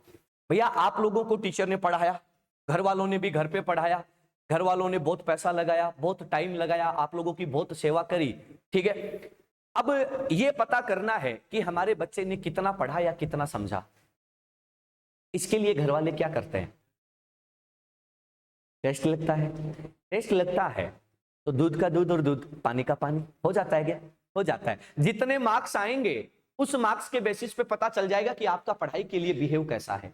भैया, आप लोगों को टीचर ने पढ़ाया, घर वालों ने भी घर पे पढ़ाया, घर वालों ने बहुत पैसा लगाया, बहुत टाइम लगाया, आप लोगों की बहुत सेवा करी। ठीक है, अब ये पता करना है कि हमारे बच्चे ने कितना पढ़ा या कितना समझा। इसके लिए घर वाले क्या करते हैं, टेस्ट लगता है। टेस्ट लगता है तो दूध का दूध और दूध पानी का पानी हो जाता है क्या, हो जाता है। जितने मार्क्स आएंगे उस मार्क्स के बेसिस पे पता चल जाएगा कि आपका पढ़ाई के लिए बिहेव कैसा है।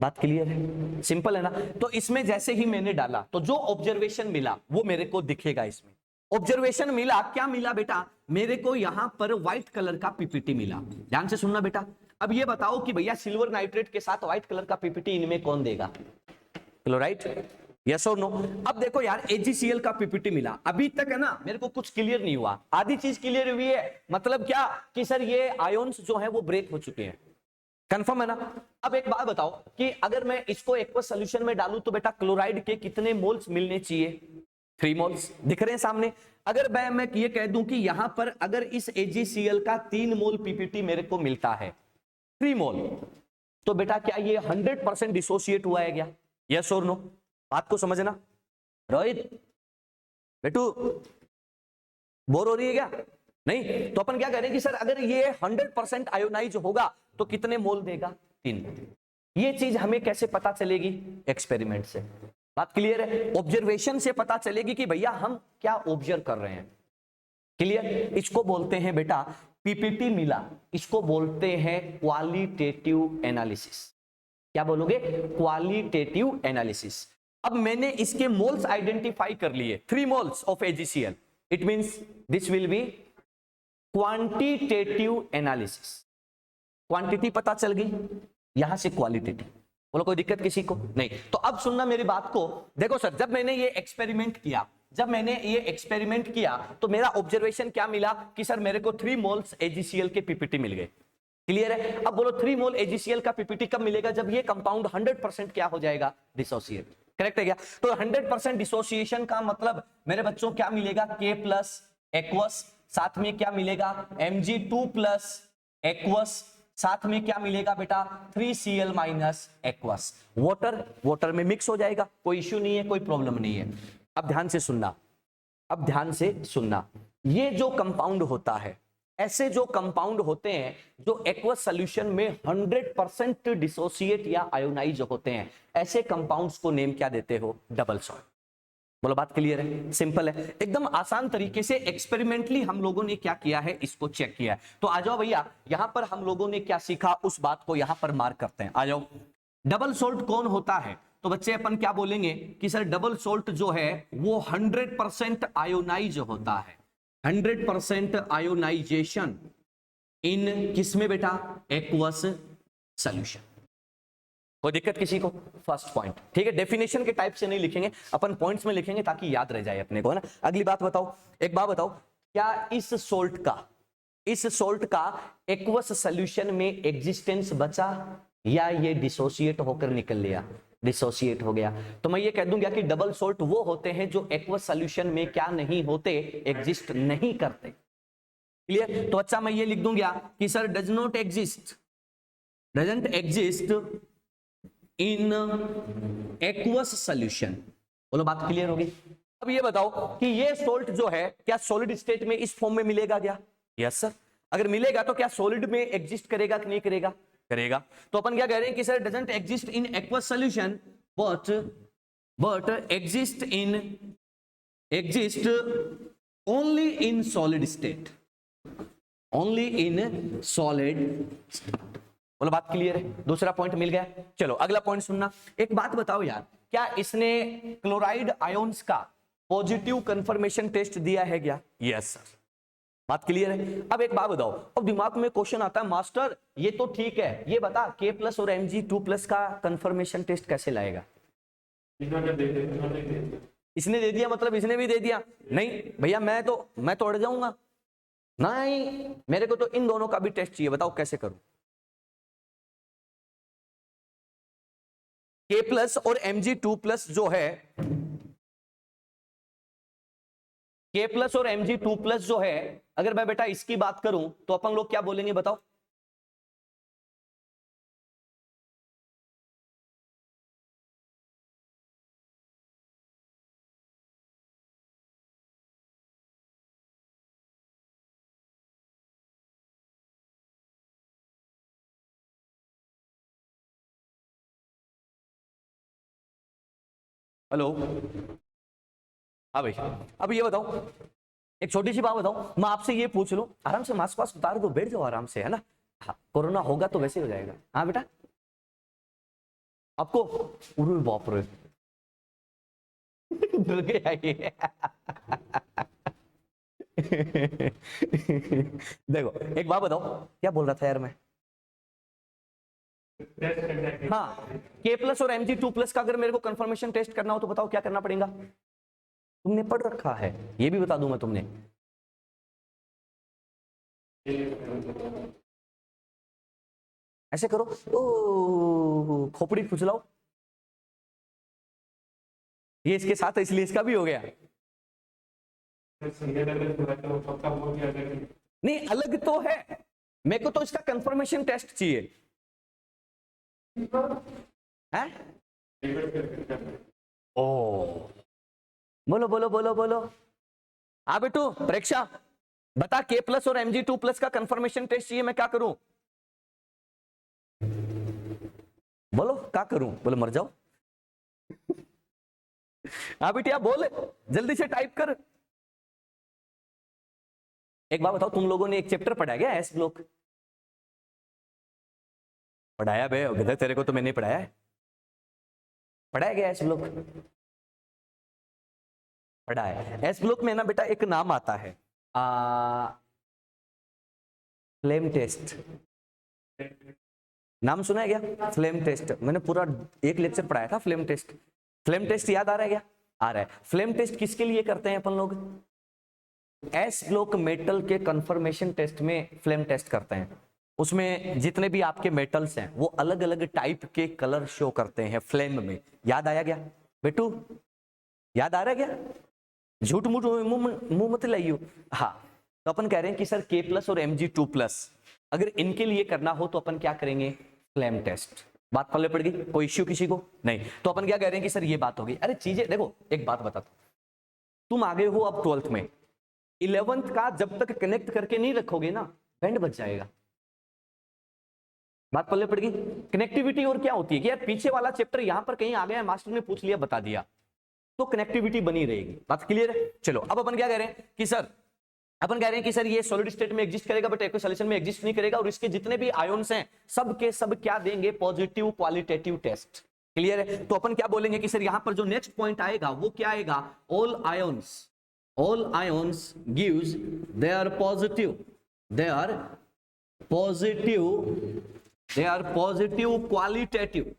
बात क्लियर है, सिंपल है ना। तो इसमें जैसे ही मैंने डाला तो जो ऑब्जर्वेशन मिला वो मेरे को दिखेगा इसमें। ऑब्जर्वेशन मिला, क्या मिला बेटा, मेरे को यहां पर व्हाइट कलर का पीपीटी मिला। ध्यान से सुनना बेटा। अब ये बताओ कि भैया सिल्वर नाइट्रेट के साथ व्हाइट कलर का पीपीटी इनमें कौन देगा? क्लोराइड। यस और नो? अब देखो यार, AgCl का पीपीटी मिला, अभी तक है ना मेरे को कुछ क्लियर नहीं हुआ, आधी चीज क्लियर हुई है। मतलब क्या कि सर ये आयोन्स जो है वो ब्रेक हो चुके हैं, कंफर्म है ना? अब एक बात बताओ कि अगर मैं इसको एक्वस सॉल्यूशन में डालूं तो बेटा क्लोराइड के कितने मोल्स मिलने चाहिए? 3 मोल्स दिख रहे हैं सामने। अगर मैं ये कह दूं कि यहां पर अगर इस AgCl का 3 मोल पीपीटी मेरे को मिलता है, 3 मोल, तो बेटा क्या ये 100% डिसोसिएट हुआ है क्या? यस और नो? बात को समझना। रोहित बेटू बोर हो रही है क्या? नहीं? तो अपन क्या करें कि सर अगर ये 100% आयोनाइज होगा तो कितने मोल देगा? 3। ये चीज हमें कैसे पता चलेगी? एक्सपेरिमेंट से। बात क्लियर है? ऑब्जर्वेशन से पता चलेगी कि भैया हम क्या ऑब्जर्व कर रहे हैं। क्लियर? इसको बोलते हैं बेटा पीपीटी मिला, इसको बोलते हैं क्वालिटेटिव एनालिसिस। क्या बोलोगे? Qualitative analysis. अब मैंने इसके मोल्स आइडेंटिफाई कर लिए, 3 moles of AgCl, it means this will be quantitative analysis. Quantity पता चल गई, यहां से क्वालिटेटिव। बोलो कोई दिक्कत किसी को? नहीं। तो अब सुनना मेरी बात को। देखो सर, जब मैंने ये एक्सपेरिमेंट किया तो मेरा ऑब्जर्वेशन क्या मिला कि सर मेरे को 3 मोल्स AgCl के पीपीटी मिल गए। क्लियर है? अब बोलो 3 मोल AgCl का पीपीटी कब मिलेगा? जब ये कंपाउंड 100% क्या हो जाएगा? डिसोसिएट। करेक्ट है क्या? तो 100% डिसोसिएशन का मतलब मेरे बच्चों क्या मिलेगा? K प्लस एक्वस, साथ में क्या मिलेगा? Mg2 प्लस एक्वस, साथ में क्या मिलेगा बेटा? 3Cl minus aqueous. वाटर में मिक्स हो जाएगा, कोई इश्यू नहीं है, कोई प्रॉब्लम नहीं है। अब ध्यान से सुनना, ये जो कंपाउंड होता है, ऐसे जो कंपाउंड होते हैं जो एक्वस सॉल्यूशन में 100% डिसोसिएट या आयोनाइज होते हैं, ऐसे कंपाउंड्स को नेम क्या देते हो? Double salt. बोलो बात क्लियर है? सिंपल है, एकदम आसान तरीके से एक्सपेरिमेंटली हम लोगों ने क्या किया है, इसको चेक किया है। तो आ जाओ भैया, यहां पर हम लोगों ने क्या सीखा उस बात को यहां पर मार्क करते हैं। आ जाओ। डबल सोल्ट कौन होता है? तो बच्चे अपन क्या बोलेंगे कि सर डबल सोल्ट जो है वो 100% आयोनाइज होता है। 100% आयोनाइजेशन इन किसमें बेटा? Aqueous solution. कोई दिक्कत किसी को? फर्स्ट पॉइंट, ठीक है। डेफिनेशन के टाइप से नहीं लिखेंगे अपन, पॉइंट्स में लिखेंगे ताकि याद रह जाए अपने को, है ना। अगली बात बताओ, एक बात बताओ, क्या इस सोल्ट का एक्वस सॉल्यूशन में एग्जिस्टेंस बचा या ये डिसोसिएट होकर निकल लिया? डिसोसिएट हो गया। तो मैं ये कह दूंगा कि डबल सोल्ट वो होते हैं जो एक्वस सॉल्यूशन में क्या नहीं होते? एग्जिस्ट नहीं करते। क्लियर? तो अच्छा मैं ये लिख दूंगा कि sir doesn't exist in aqueous solution. बोलो बात क्लियर होगी? अब ये बताओ कि ये सोल्ट जो है क्या सॉलिड स्टेट में इस फॉर्म में मिलेगा क्या? Yes sir. अगर मिलेगा तो क्या सॉलिड में एग्जिस्ट करेगा कि नहीं करेगा? करेगा। तो अपन क्या कह रहे हैं कि sir doesn't exist in aqueous solution but exist only in solid state. Only in solid state. बोलो बात क्लियर है? दूसरा पॉइंट मिल गया। चलो अगला पॉइंट सुनना। एक बात बताओ यार, क्या इसने क्लोराइड आयोन्स का पॉजिटिव कंफर्मेशन टेस्ट दिया है क्या? Yes sir. बात क्लियर है? अब एक बात बताओ, अब दिमाग में क्वेश्चन आता है, मास्टर ये तो ठीक है, ये बता K प्लस और Mg2+ का कंफर्मेशन टेस्ट कैसे लाएगा? इसने दे दिया मतलब इसने भी दे दिया? नहीं भैया, मैं तो अड़ जाऊंगा। नहीं, मेरे को तो इन दोनों का भी टेस्ट चाहिए, बताओ कैसे करूं? K प्लस और Mg2+ जो है, K प्लस और Mg2+ जो है, अगर मैं बेटा इसकी बात करूं तो अपन लोग क्या बोलेंगे बताओ? हेलो, हाँ भाई। अब ये बताओ, एक छोटी सी बात बताओ, मैं आपसे ये पूछ लूं, आराम से मास्क वास्क उतार दो, बैठ जाओ आराम से, है ना। हाँ, कोरोना होगा तो वैसे हो जाएगा। हाँ बेटा, आपको अरे बाप रे डर गया ये देखो एक बात बताओ, क्या बोल रहा था यार मैं? हाँ, K प्लस और Mg2+ का अगर मेरे को कंफर्मेशन टेस्ट करना हो तो बताओ क्या करना पड़ेगा? तुमने पढ़ रखा है, ये भी बता दूंगा तुमने। ऐसे करो, ओ खोपड़ी खुजलाओ, ये इसके साथ है इसलिए इसका भी हो गया। नहीं अलग तो है, मेरे को तो इसका कंफर्मेशन टेस्ट चाहिए है। ओ बोलो बोलो बोलो बोलो। हाँ बेटू प्रेक्षा बता, K प्लस और Mg2+ का कंफर्मेशन टेस्ट चाहिए, मैं क्या करूं? बोलो क्या करूं, बोलो मर जाओ। हाँ बेटिया बोल, जल्दी से टाइप कर। एक बात बताओ, तुम लोगों ने एक चैप्टर पढ़ा गया एस ब्लॉक? पढ़ाया बे गधे, तेरे को तो मैंने पढ़ाया है। पढ़ाया गया एस ब्लॉक? पढ़ा है। एस ब्लॉक में ना बेटा एक नाम आता है फ्लेम टेस्ट। नाम सुना है क्या फ्लेम टेस्ट? मैंने पूरा एक लेक्चर पढ़ाया था फ्लेम टेस्ट। फ्लेम टेस्ट याद आ रहा है क्या? आ रहा है। फ्लेम टेस्ट किसके लिए करते हैं अपन लोग? एस ब्लॉक मेटल के कंफर्मेशन टेस्ट में फ्लेम टेस्ट करते हैं। उसमें जितने भी आपके मेटल्स हैं वो अलग अलग टाइप के कलर शो करते हैं फ्लेम में। याद आया क्या बेटू? याद आ रहा है क्या? झूठ मूठ मुंह मत लाइयो। हाँ, तो अपन कह रहे हैं कि सर K प्लस और Mg2+ अगर इनके लिए करना हो तो अपन क्या करेंगे? Flame test. बात पल्ले पड़ गई? कोई इश्यू किसी को नहीं? तो अपन क्या कह रहे हैं कि सर ये बात हो गई। अरे चीजें देखो, एक बात बताता हूं, तुम आगे हो अब 12th में, 11th का जब तक कनेक्ट करके नहीं रखोगे ना बैंड बच जाएगा। बात पल्ले पड़ गई? कनेक्टिविटी और क्या होती है कि यार पीछे वाला चैप्टर यहां पर कहीं आ गया, मास्टर ने पूछ लिया बता दिया, तो कनेक्टिविटी बनी रहेगी। बात क्लियर है? चलो अब अपन क्या कह रहे हैं कि सर, अपन कह रहे हैं कि सर ये सॉलिड स्टेट में एग्जिस्ट करेगा बट एक्वस सॉल्यूशन में एग्जिस्ट नहीं करेगा, और इसके जितने भी आयंस हैं सब के सब क्या देंगे? Positive qualitative test. क्लियर है? तो अपन क्या बोलेंगे कि सर यहां पर जो नेक्स्ट पॉइंट आएगा वो क्या आएगा? All ions gives their positive qualitative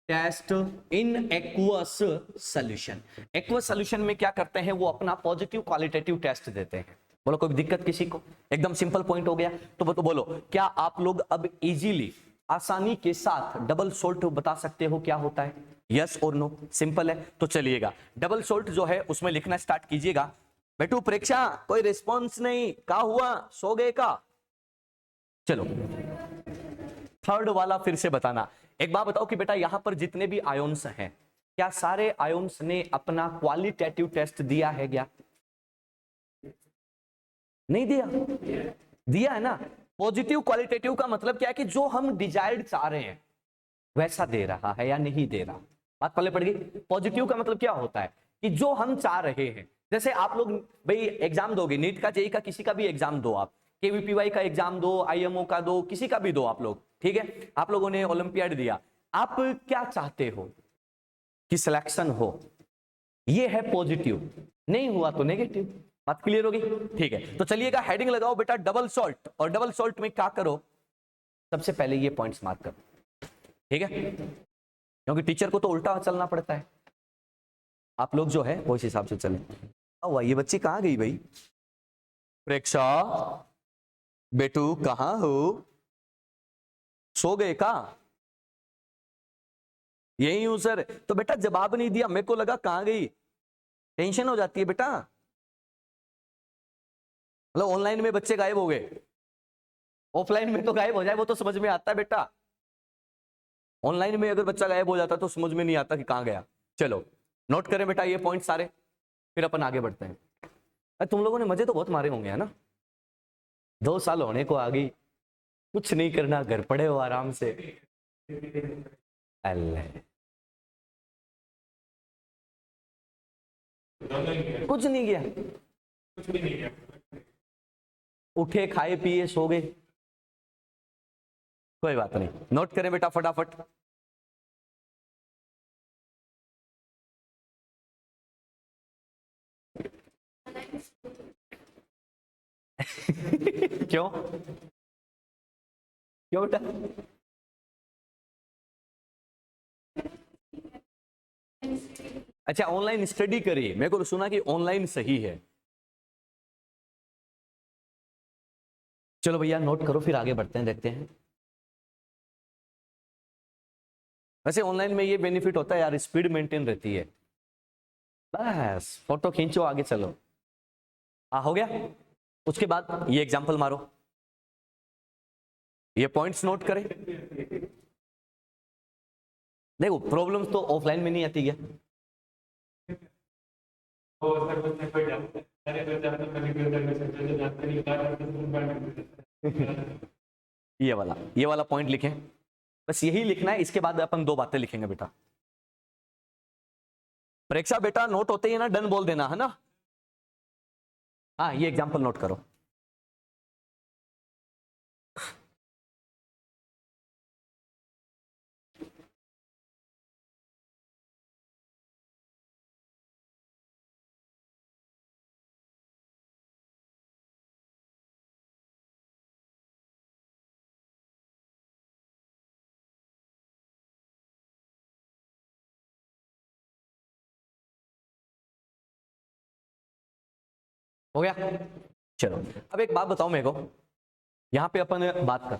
test in aqueous solution. Aqueous solution में क्या करते हैं? वो अपना पॉजिटिव क्वालिटेटिव टेस्ट देते हैं। बोलो कोई दिक्कत किसी को? एकदम सिंपल पॉइंट हो गया। तो बोलो क्या आप लोग अब इजीली आसानी के साथ डबल सोल्ट बता सकते हो क्या होता है? यस और नो? सिंपल है। तो चलिएगा डबल सोल्ट जो है उसमें लिखना स्टार्ट कीजिएगा। बेटू प्रेक्षा कोई रिस्पॉन्स नहीं, क्या हुआ, सो गए का? चलो थर्ड वाला फिर से बताना। एक बात बताओ कि बेटा यहां पर जितने भी आयोन्स हैं क्या सारे आयोन्स ने अपना क्वालिटेटिव टेस्ट दिया है क्या? नहीं दिया? दिया है ना। पॉजिटिव क्वालिटेटिव का मतलब क्या है कि जो हम डिजायर्ड चाह रहे हैं वैसा दे रहा है या नहीं दे रहा। बात पल्ले पड़ गई? पॉजिटिव का मतलब क्या होता है कि जो हम चाह रहे हैं, जैसे आप लोग भाई एग्जाम दोगे, नीट का, जेई का, किसी का भी एग्जाम दो आप, केवीपीवाई का एग्जाम दो, आईएमओ का दो, किसी का भी दो आप लोग, ठीक है? आप लोगों ने ओलंपियाड दिया, आप क्या चाहते हो कि सिलेक्शन हो? ये है पॉजिटिव, नहीं हुआ तो नेगेटिव। बात क्लियर होगी? ठीक है, तो चलिएगा हेडिंग लगाओ बेटा डबल सॉल्ट, और डबल सॉल्ट में क्या करो? सबसे पहले ये पॉइंट्स मार्क करो, ठीक है? क्योंकि टीचर को तो उल्टा चलना पड़ता है, आप लोग जो है वो इस हिसाब से चले। अब ये बच्ची कहां गई भाई? प्रेक्षा बेटू कहां हो, सो गए का? यही हूं सर। तो बेटा जवाब नहीं दिया, मेरे को लगा कहां गई, टेंशन हो जाती है बेटा। मतलब ऑनलाइन में बच्चे गायब हो गए, ऑफलाइन में तो गायब हो जाए वो तो समझ में आता है बेटा, ऑनलाइन में अगर बच्चा गायब हो जाता तो समझ में नहीं आता कि कहां गया। चलो नोट करें बेटा ये पॉइंट सारे, फिर अपन आगे बढ़ते हैं। अरे तुम लोगों ने मजे तो बहुत मारे होंगे है ना? 2 साल होने को आ गई, कुछ नहीं करना, घर पड़े हो आराम से। अल्लाह कुछ नहीं किया, उठे खाए पिए सो गए, कोई बात नहीं। नोट करें बेटा फटाफट। क्यों क्यों बेटा? अच्छा, ऑनलाइन स्टडी करिए। मेरे को तो सुना कि ऑनलाइन सही है। चलो भैया नोट करो, फिर आगे बढ़ते हैं, देखते हैं। वैसे ऑनलाइन में ये बेनिफिट होता है यार, स्पीड मेंटेन रहती है। बस फोटो खींचो, आगे चलो। हो गया। उसके बाद ये एग्जांपल मारो, ये पॉइंट्स नोट करें। देखो प्रॉब्लम्स तो ऑफलाइन में नहीं आती क्या? ये वाला पॉइंट लिखें, बस यही लिखना है। इसके बाद अपन दो बातें लिखेंगे बेटा। परीक्षा बेटा नोट होते ही ना डन बोल देना, है ना? हाँ, ये एग्जांपल नोट करो। हो गया? चलो अब एक बात बताओ मेरे को, यहां पे अपन बात कर,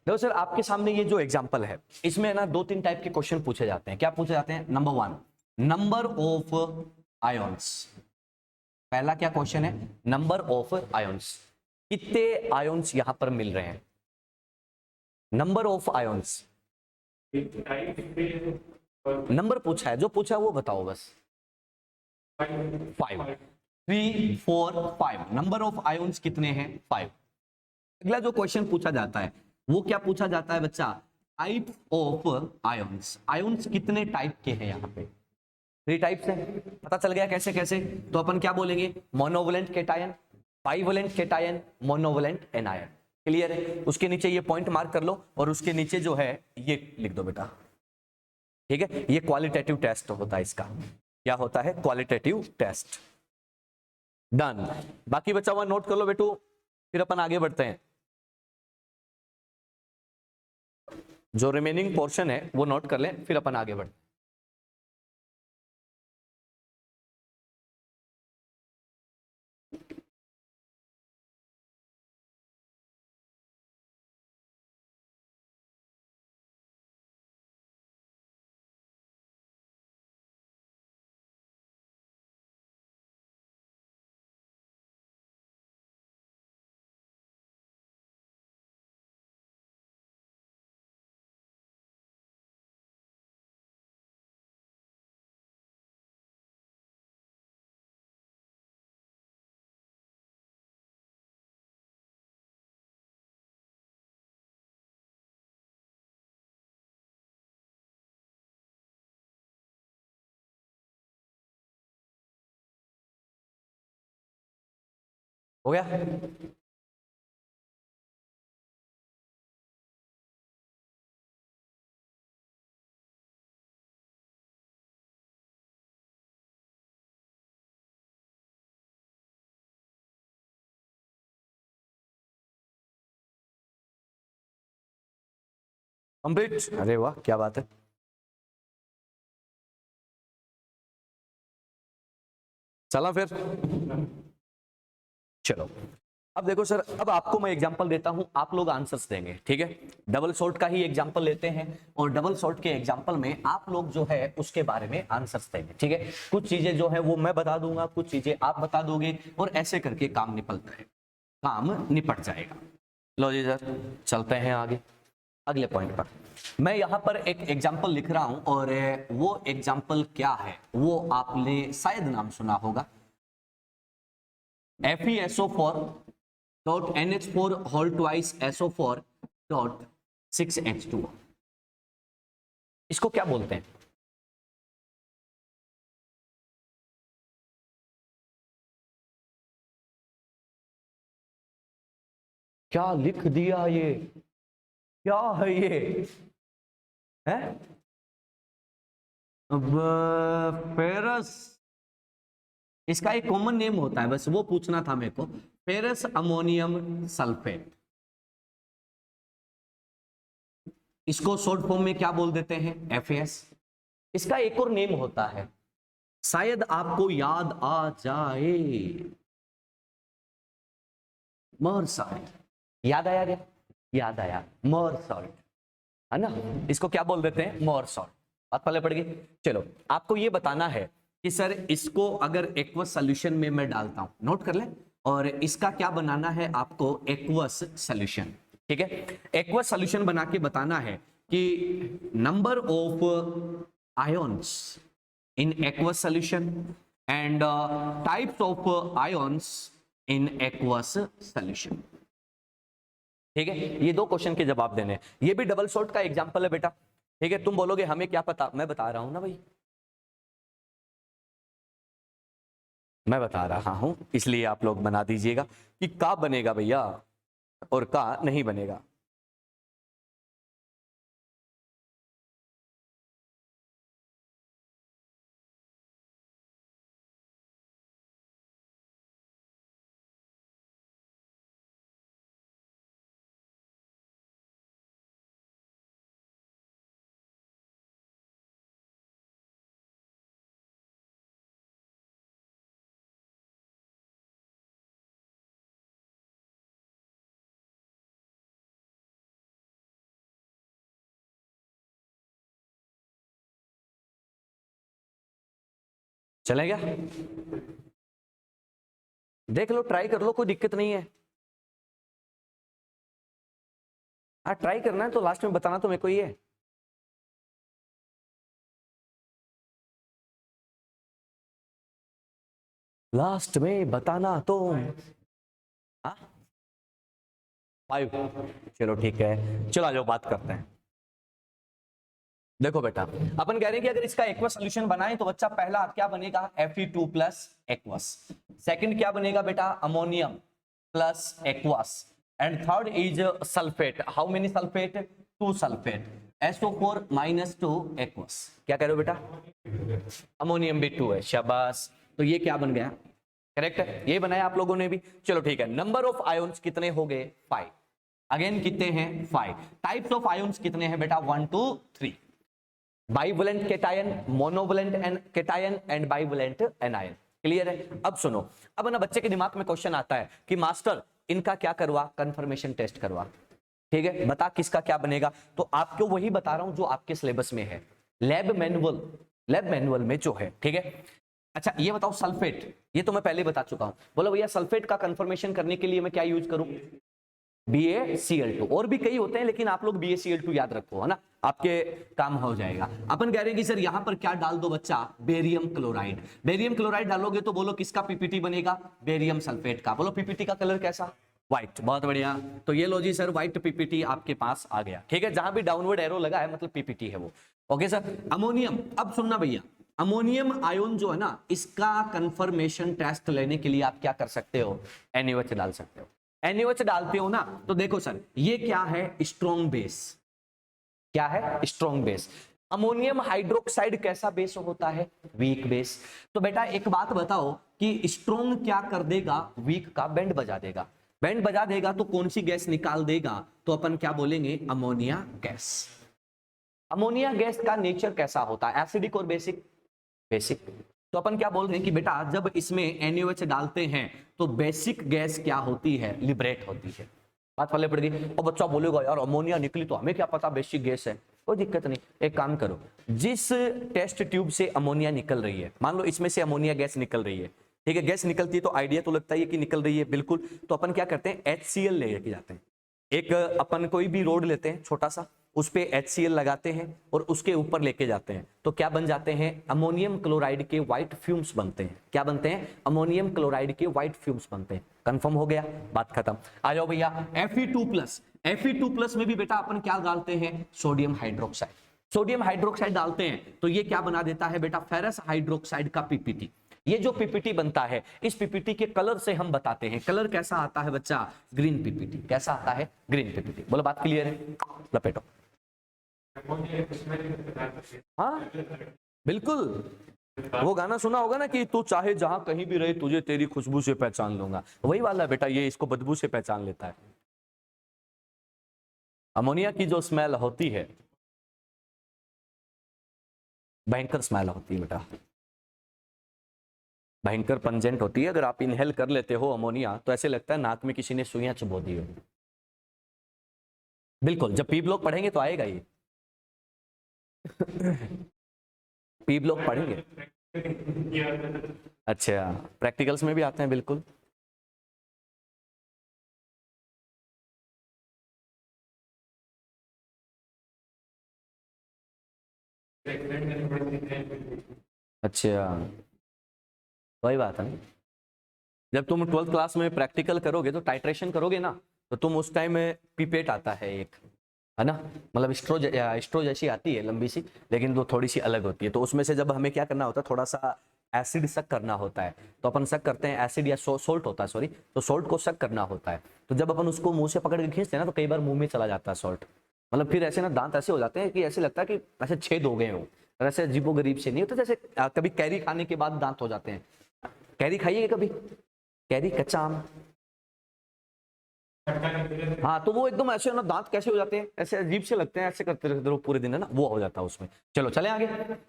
देखो सर आपके सामने ये जो एग्जांपल है, इसमें ना दो तीन टाइप के क्वेश्चन पूछे जाते हैं। क्या पूछे जाते हैं? Number one, number of ions. पहला क्या क्वेश्चन है? नंबर ऑफ आयंस, कितने आयंस यहां पर मिल रहे हैं? नंबर ऑफ आयंस, नंबर पूछा है, जो पूछा है वो बताओ बस। 5, 3, 4, 5, नंबर ऑफ आयंस कितने हैं? 5। अगला जो क्वेश्चन पूछा जाता है वो क्या पूछा जाता है बच्चा? Type of ions. आयंस कितने टाइप के हैं? यहाँ पे 3 टाइप्स हैं। पता चल गया कैसे कैसे? तो अपन क्या बोलेंगे? मोनोवलेंट केटायन, बाइवलेंट केटायन, मोनोवलेंट एनायन। क्लियर है? उसके नीचे ये पॉइंट मार्क कर लो और उसके नीचे जो है ये लिख दो बेटा। ठीक है, ये क्वालिटेटिव टेस्ट होता है इसका। क्या होता है? Qualitative test. डन। बाकी बचा हुआ नोट कर लो बेटू, फिर अपन आगे बढ़ते हैं। जो रिमेनिंग पोर्शन है वो नोट कर लें, फिर अपन आगे बढ़ते हैं। हो गया? कंप्लीट? अरे वाह, क्या बात है। चला फिर। चलो अब देखो सर, अब आपको मैं एग्जांपल देता हूं, आप लोग आंसर्स देंगे। ठीक है, डबल शॉर्ट का ही एग्जांपल लेते हैं और डबल शॉर्ट के एग्जांपल में आप लोग जो है उसके बारे में आंसर्स देंगे। ठीक है, कुछ चीजें जो है वो मैं बता दूंगा, कुछ चीजें आप बता दोगे और ऐसे करके काम निपट जाएगा। लो जी सर, चलते हैं आगे अगले पॉइंट पर। मैं यहां पर एक एग्जाम्पल लिख रहा हूं और वो एग्जाम्पल क्या है वो आपने शायद नाम सुना होगा। FeSO4 dot NH4 whole twice SO4 dot 6H2। इसको क्या बोलते हैं? क्या लिख दिया ये? क्या है ये? है फेरस, इसका एक कॉमन नेम होता है, बस वो पूछना था मेरे को। फेरस अमोनियम सल्फेट, इसको शॉर्ट फॉर्म में क्या बोल देते हैं? FAS। इसका एक और नेम होता है, शायद आपको याद आ जाए, मर सॉल्ट। याद आया क्या? याद आया, मर सॉल्ट, है ना? इसको क्या बोल देते हैं? मर सॉल्ट। बात पहले पड़ गई। चलो, आपको ये बताना है कि सर इसको अगर एक्वस सॉल्यूशन में मैं डालता हूं, नोट कर ले, और इसका क्या बनाना है आपको? Aqueous solution. ठीक है, एक्वस सॉल्यूशन बना के बताना है कि number of ions in aqueous solution and types of ions in aqueous solution। ठीक है, ये दो क्वेश्चन के जवाब देने हैं। ये भी डबल शॉर्ट का एग्जांपल है बेटा। ठीक है, तुम बोलोगे हमें क्या पता, मैं बता रहा हूं ना भाई, मैं बता रहा हूं, इसलिए आप लोग बना दीजिएगा कि का बनेगा भैया और का नहीं बनेगा। चले क्या? देख लो, ट्राई कर लो, कोई दिक्कत नहीं है। हाँ, ट्राई करना है तो लास्ट में बताना तो मेरे को ही है। लास्ट में बताना तो, हाँ 5। चलो ठीक है, चलो आ जाओ बात करते हैं। देखो बेटा, अपन कह रहे हैं कि अगर इसका एक्वस सॉल्यूशन बनाएं तो बच्चा पहला क्या बनेगा? Fe2 plus aqueous. सेकंड क्या बनेगा बेटा? Ammonium plus aqueous. And third is sulphate. How many sulphate? 2 sulphate. SO4 minus 2 aqueous. क्या कह रहे हो बेटा? अमोनियम भी 2 है, शाबाश। तो ये क्या बन गया? करेक्ट है, ये बनाया आप लोगों ने भी। चलो ठीक है, नंबर ऑफ आयोन्स कितने हो गए? 5। अगेन कितने हैं? 5। टाइप्स ऑफ आयोन्स कितने हैं बेटा? 1 2 3। Bivalent cation, monovalent and cation and bivalent anion. Clear है? अब सुनो, अब ना बच्चे के दिमाग में क्वेश्चन आता है कि मास्टर इनका क्या करवा? कंफर्मेशन टेस्ट करवा। ठीक है, बता किसका क्या बनेगा? तो आपको वही बता रहा हूं जो आपके सिलेबस में है, लैब मैनुअल में जो है। ठीक है, अच्छा ये बताओ सल्फेट, ये तो मैं पहले बता चुका हूं। बोलो भैया सल्फेट का कंफर्मेशन करने के लिए मैं क्या यूज करूं? BaCl2। और भी कई होते हैं लेकिन आप लोग BaCl2 याद रखो, है ना, आपके काम हो जाएगा। अपन कह रहे हैं कि सर यहां पर क्या डाल दो बच्चा? Barium chloride. बेरियम क्लोराइड डालोगे तो बोलो किसका पीपीटी बनेगा? बेरियम सल्फेट का। बोलो पीपीटी का कलर कैसा? व्हाइट। बहुत बढ़िया, तो ये लो जी सर, व्हाइट पीपीटी आपके पास आ गया। ठीक है, जहां भी डाउनवर्ड एरो लगा है मतलब पीपीटी है वो। Okay sir. अमोनियम, अब सुनना भैया, अमोनियम आयन जो है ना, इसका कंफर्मेशन टेस्ट लेने के लिए आप क्या कर सकते हो? NaOH डाल सकते हो। NaOH डालते हो ना, तो देखो सर ये क्या है? Strong base. क्या है? Strong base. अमोनियम हाइड्रोक्साइड कैसा बेस होता है? Weak base. तो बेटा एक बात बताओ कि स्ट्रॉन्ग क्या कर देगा? वीक का बैंड बजा देगा। बैंड बजा देगा तो कौन सी गैस निकाल देगा? तो अपन क्या बोलेंगे? Ammonia gas. अमोनिया गैस का नेचर कैसा होता है? एसिडिक और बेसिक? बेसिक। तो अपन क्या बोल रहे हैं कि बेटा जब इसमें NaOH डालते हैं तो बेसिक गैस क्या होती है? लिबरेट होती है। बात पहले पड़ गई। और बच्चा बोलेगा यार अमोनिया निकली तो हमें क्या पता बेसिक गैस है। कोई दिक्कत नहीं, एक काम करो, जिस टेस्ट ट्यूब से अमोनिया निकल रही है, मान लो इसमें से अमोनिया गैस निकल रही है, ठीक है, गैस निकलती है तो आइडिया तो लगता है कि निकल रही है, बिल्कुल। तो अपन क्या करते हैं? HCl लेके जाते हैं। एक अपन कोई भी रोड लेते हैं छोटा सा, उस पे HCl लगाते हैं और उसके ऊपर लेके जाते हैं, तो क्या बन जाते हैं? अमोनियम क्लोराइड के व्हाइट फ्यूम्स बनते हैं। क्या बनते हैं? अमोनियम क्लोराइड के व्हाइट फ्यूम्स बनते हैं। कंफर्म हो गया, बात खत्म। आ जाओ भैया, Fe2+ में भी बेटा अपन क्या डालते हैं? Sodium hydroxide. सोडियम हाइड्रोक्साइड डालते हैं तो ये क्या बना देता है बेटा? फेरस हाइड्रोक्साइड का पीपीटी। ये जो पीपीटी बनता है, इस पीपीटी के कलर से हम बताते हैं। कलर कैसा आता है बच्चा? Green PPT. कैसा आता है? Green PPT. बोलो बात क्लियर है? लपेटो। हाँ बिल्कुल, वो गाना सुना होगा ना कि तू चाहे जहां कहीं भी रहे तुझे तेरी खुशबू से पहचान लूंगा, वही वाला है बेटा, ये इसको बदबू से पहचान लेता है। अमोनिया की जो स्मेल होती है भयंकर स्मेल होती है बेटा, भयंकर पंजेंट होती है। अगर आप इनहेल कर लेते हो अमोनिया तो ऐसे लगता है नाक में किसी ने सुइयां चुभो दी हो। बिल्कुल, जब पी ब्लॉक पढ़ेंगे तो आएगा ये। पी ब्लॉक पढ़ेंगे, अच्छा प्रैक्टिकल्स में भी आते हैं बिल्कुल। अच्छा वही बात है, जब तुम 12th क्लास में प्रैक्टिकल करोगे तो टाइट्रेशन करोगे ना, तो तुम उस टाइम में पिपेट आता है एक, है ना, मतलब स्ट्रो जैसी आती है लंबी सी, लेकिन वो थोड़ी सी अलग होती है। तो उसमें से जब हमें क्या करना होता है, थोड़ा सा एसिड सक करना होता है, तो अपन सक करते हैं, एसिड या सोल्ट होता है सॉरी, तो सोल्ट को सक करना होता है। तो जब अपन उसको मुंह से पकड़ के खींचते हैं ना, तो कई बार मुंह में चला जाता है सॉल्ट, मतलब फिर ऐसे ना दांत ऐसे हो जाते हैं कि ऐसे लगता है कि ऐसे छेद हो गए हो। ऐसे अजीबो गरीब से नहीं होता, जैसे कभी कैरी खाने के बाद दांत हो जाते हैं। कैरी खाइएगा कभी, कैरी कच्चा आम, हाँ, तो वो एकदम ऐसे ना दांत कैसे हो जाते हैं, ऐसे अजीब से लगते हैं, ऐसे करते रहते रहो पूरे दिन, है ना, वो हो जाता है उसमें। चलो चले आगे,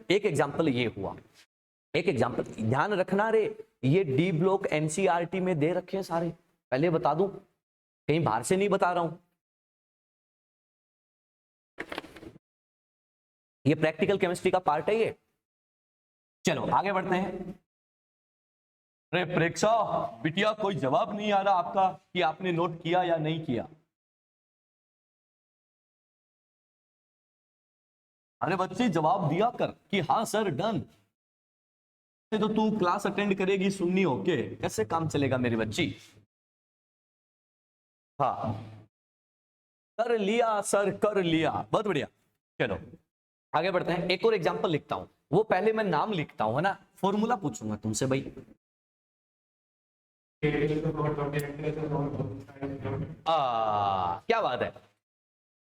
एक एग्जांपल ये हुआ, एक एग्जांपल ध्यान रखना रे, ये डी ब्लॉक एनसीईआरटी में दे रखे हैं सारे, पहले बता दूं, कहीं बाहर से नहीं बता रहा हूं। ये प्रैक्टिकल केमिस्ट्री का पार्ट है ये। चलो आगे बढ़ते हैं। अरे प्रेक्षा बिटिया, कोई जवाब नहीं आ रहा आपका कि आपने नोट किया या नहीं किया। अरे बच्चे जवाब दिया कर कि हाँ सर डन, तो तू क्लास अटेंड करेगी सुननी ओके, कैसे काम चलेगा मेरी बच्ची। हाँ कर लिया सर, कर लिया, बहुत बढ़िया। चलो आगे बढ़ते हैं, एक और एग्जांपल लिखता हूं, वो पहले मैं नाम लिखता हूं, है ना, फॉर्मूला पूछूंगा तुमसे भाई। क्या बात है,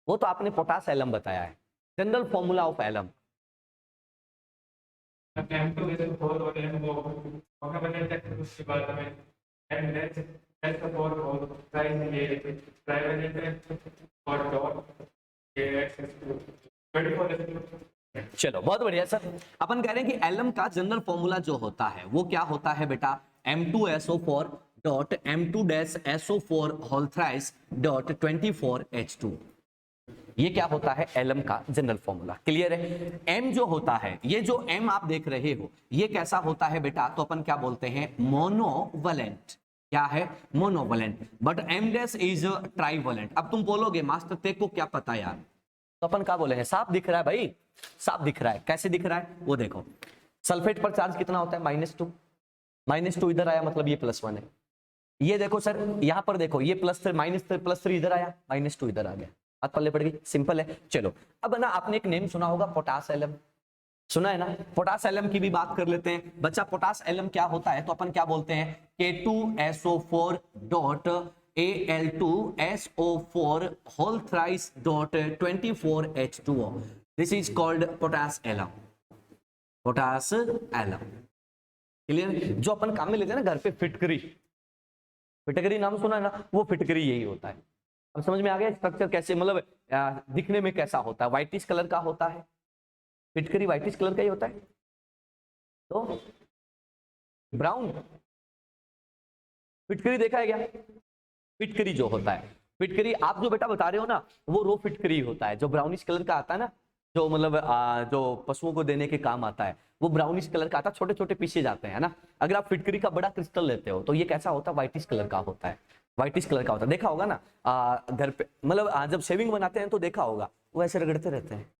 वो तो आपने पोटास एलम बताया है, जनरल फॉर्मूला ऑफ एलम। चलो बहुत बढ़िया सर, अपन कह रहे हैं कि एलम का जनरल फॉर्मूला जो होता है वो क्या होता है बेटा, M2SO4 dot M2-SO4 whole thrice dot 24H2। ये क्या होता है एलम का जनरल फॉर्मूला, क्लियर है। एम जो होता है, ये जो एम आप देख रहे हो ये कैसा होता है बेटा, तो अपन क्या बोलते हैं मोनोवलेंट, क्या है monovalent, but M dash is trivalent. अब तुम बोलोगे मास्टर तेरे को क्या पता यार, तो अपन क्या बोलेंगे, साफ दिख रहा है भाई, साफ दिख रहा है, कैसे दिख रहा है वो देखो, सल्फेट पर चार्ज कितना होता है -2, -2 इधर आया मतलब ये +1 है। ये देखो सर यहां पर देखो, ये +3 इधर आया, -2 इधर आ गया, हाथ पल्ले पड़ गई, सिंपल है। चलो अब ना आपने एक नेम सुना होगा पोटास एलम, सुना है ना, पोटास एलम की भी बात कर लेते हैं बच्चा। पोटास एलम क्या होता है, तो अपन क्या बोलते हैं K2SO4 dot Al2SO4 whole thrice dot 24H2O, this is called potash alum, potash alum, clear. जो अपन काम में लेते हैं ना घर पे, फिटकरी, फिटकरी नाम सुना है ना, वो फिटकरी यही होता है। अब समझ में आ गया स्ट्रक्चर कैसे, मतलब दिखने में कैसा होता है, व्हाइटिश कलर का होता है, फिटकरी व्हाइटिश कलर का ही होता है, तो ब्राउन फिटकरी देखा है क्या, फिटकरी जो होता है, फिटकरी आप जो बेटा बता रहे हो ना, वो रो फिटकरी होता है, जो ब्राउनिश कलर का आता है ना, जो मतलब जो पशुओं को देने के काम आता है, वो ब्राउनिश कलर का आता है, छोटे छोटे पीसेज आते हैं ना। अगर आप फिटकरी का बड़ा क्रिस्टल लेते हो तो ये कैसा होता है, व्हाइटिश कलर का होता है, व्हाइटिश कलर का होता है, देखा होगा ना घर पे, मतलब जब शेविंग बनाते हैं तो देखा होगा वो ऐसे रगड़ते रहते हैं,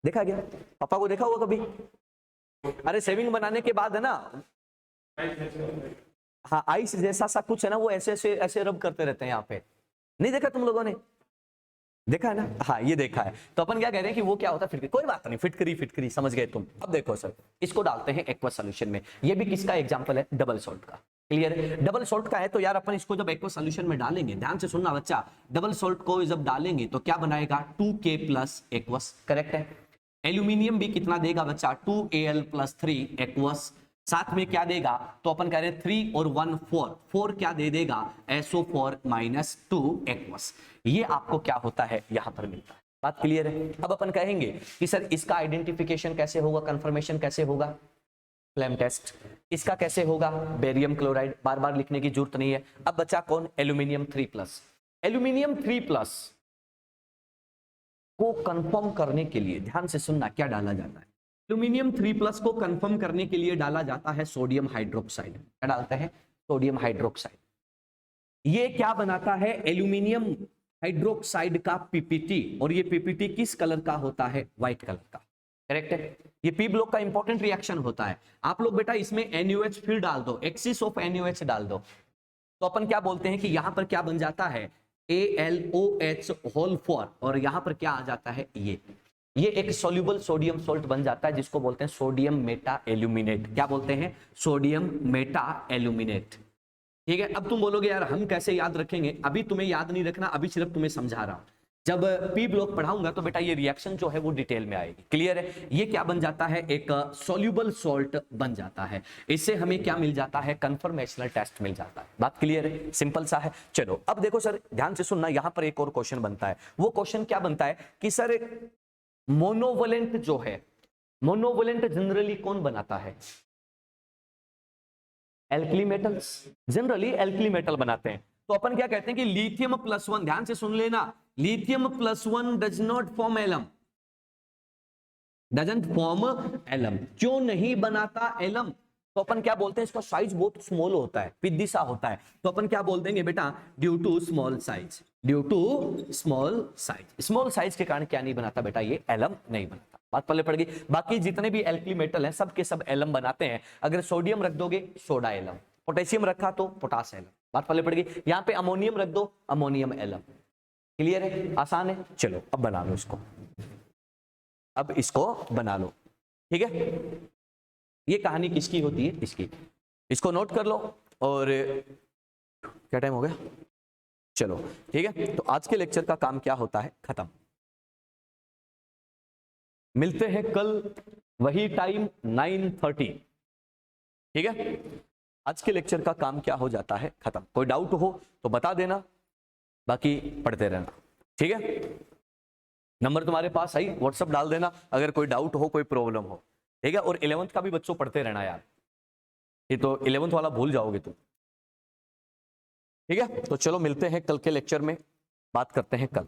देखा गया, पापा को देखा होगा कभी, अरे शेविंग बनाने के बाद है ना, हाँ आइस जैसा सा कुछ है ना, वो ऐसे ऐसे ऐसे रब करते रहते हैं यहाँ पे, नहीं देखा तुम लोगों ने, देखा है ना, हाँ ये देखा है। तो अपन क्या कह रहे हैं कि वो क्या होता है फिटकरी, कोई बात नहीं, फिटकरी फिटकरी समझ गए तुम। अब देखो सर, इसको डालते हैं एक्वा सॉल्यूशन में, ये भी किसका एग्जांपल है, डबल सॉल्ट का, क्लियर है। डबल सॉल्ट का है तो यार अपन इसको जब एक्वा सॉल्यूशन में डालेंगे, ध्यान से सुनना बच्चा, डबल सॉल्ट को जब डालेंगे तो क्या बनाएगा 2K+ एक्वस, करेक्ट है। एल्यूमिनियम भी कितना देगा बच्चा 2Al + 3 एक्वस, साथ में क्या देगा तो अपन कह रहे 3 और 1 4, 4 क्या दे देगा SO4 - 2 एक्वस। ये आपको क्या होता है यहां पर मिलता है। बात क्लियर है। अब अपन कहेंगे कि सर इसका आइडेंटिफिकेशन कैसे होगा, कंफर्मेशन कैसे होगा, फ्लेम टेस्ट। इसका कैसे होगा, बेरियम क्लोराइड, बार बार लिखने की जरूरत नहीं है। अब बचा कौन, एल्यूमिनियम 3+। एल्यूमिनियम 3+ को कंफर्म करने के लिए ध्यान से सुनना क्या डाला जाता है। एल्यूमिनियम 3+ को कंफर्म करने के लिए डाला जाता है सोडियम हाइड्रोक्साइड। क्या डालते हैं, सोडियम हाइड्रोक्साइड। ये क्या बनाता है, एल्यूमिनियम हाइड्रोक्साइड का पीपीटी, और ये पीपीटी किस कलर का होता है, व्हाइट कलर का। करेक्ट है। ये पी ब्लॉक का इंपॉर्टेंट रिएक्शन होता है। आप लोग बेटा इसमें NaOH फिर डाल दो, एक्सिस ऑफ NaOH डाल दो, तो अपन क्या बोलते हैं कि यहां पर क्या बन जाता है AlOH होल 4, और यहां पर क्या आ जाता है ये एक सॉल्युबल सोडियम सोल्ट बन जाता है जिसको बोलते हैं सोडियम मेटा एल्यूमिनेट। क्या बोलते हैं, सोडियम मेटा एल्यूमिनेट। ठीक है। अब तुम बोलोगे यार हम कैसे याद रखेंगे, अभी तुम्हें याद नहीं रखना, अभी सिर्फ तुम्हें समझा रहा हूं। जब पी ब्लॉक पढ़ाऊंगा तो बेटा ये रिएक्शन जो है वो डिटेल में आएगी। क्लियर है। ये क्या बन जाता है, एक सॉल्युबल सॉल्ट बन जाता है। इससे हमें क्या मिल जाता है, कंफर्मेशनल टेस्ट मिल जाता है। बात क्लियर है, सिंपल सा है। चलो अब देखो सर ध्यान से सुनना, यहां पर एक और क्वेश्चन बनता है। वो क्वेश्चन क्या बनता है कि सर मोनोवलेंट जो है, मोनोवलेंट जनरली कौन बनाता है, alkali metals, generally alkali metal बनाते हैं। तो अपन क्या कहते हैं कि लिथियम +1, ध्यान से सुन लेना, lithium +1 does not form alum, doesn't form alum. क्यों नहीं बनाता एलम, तो अपन क्या बोलते हैं, इसका साइज बहुत स्मॉल होता है, पिद्दी सा होता है, तो अपन क्या बोल देंगे बेटा, due to small size, due to small size. Small size के कारण क्या नहीं बनाता बेटा, ये एलम नहीं बनाता। बात पल्ले पड़ गई। बाकी जितने भी एल्कली मेटल हैं सब के सब एलम बनाते हैं। अगर सोडियम रख दोगे सोडा एलम, पोटेशियम रखा तो पोटास एलम। बात पल्ले पड़ गई। यहां पे अमोनियम रख दो, अमोनियम एलम। क्लियर है, आसान है। चलो अब बना लो इसको, अब इसको बना लो। ठीक है, ये कहानी किसकी होती है, इसकी। इसको नोट कर लो। और क्या टाइम हो गया, चलो ठीक है। तो आज के लेक्चर का काम क्या होता है, खत्म। मिलते हैं कल वही टाइम 9:30। ठीक है, आज के लेक्चर का काम क्या हो जाता है, खत्म। कोई डाउट हो तो बता देना, बाकी पढ़ते रहना। ठीक है, नंबर तुम्हारे पास आई, व्हाट्सएप डाल देना अगर कोई डाउट हो, कोई प्रॉब्लम हो। ठीक है, और 11th का भी बच्चों पढ़ते रहना यार, ये तो 11th वाला भूल जाओगे तुम। ठीक है, तो चलो मिलते हैं कल के लेक्चर में, बात करते हैं कल।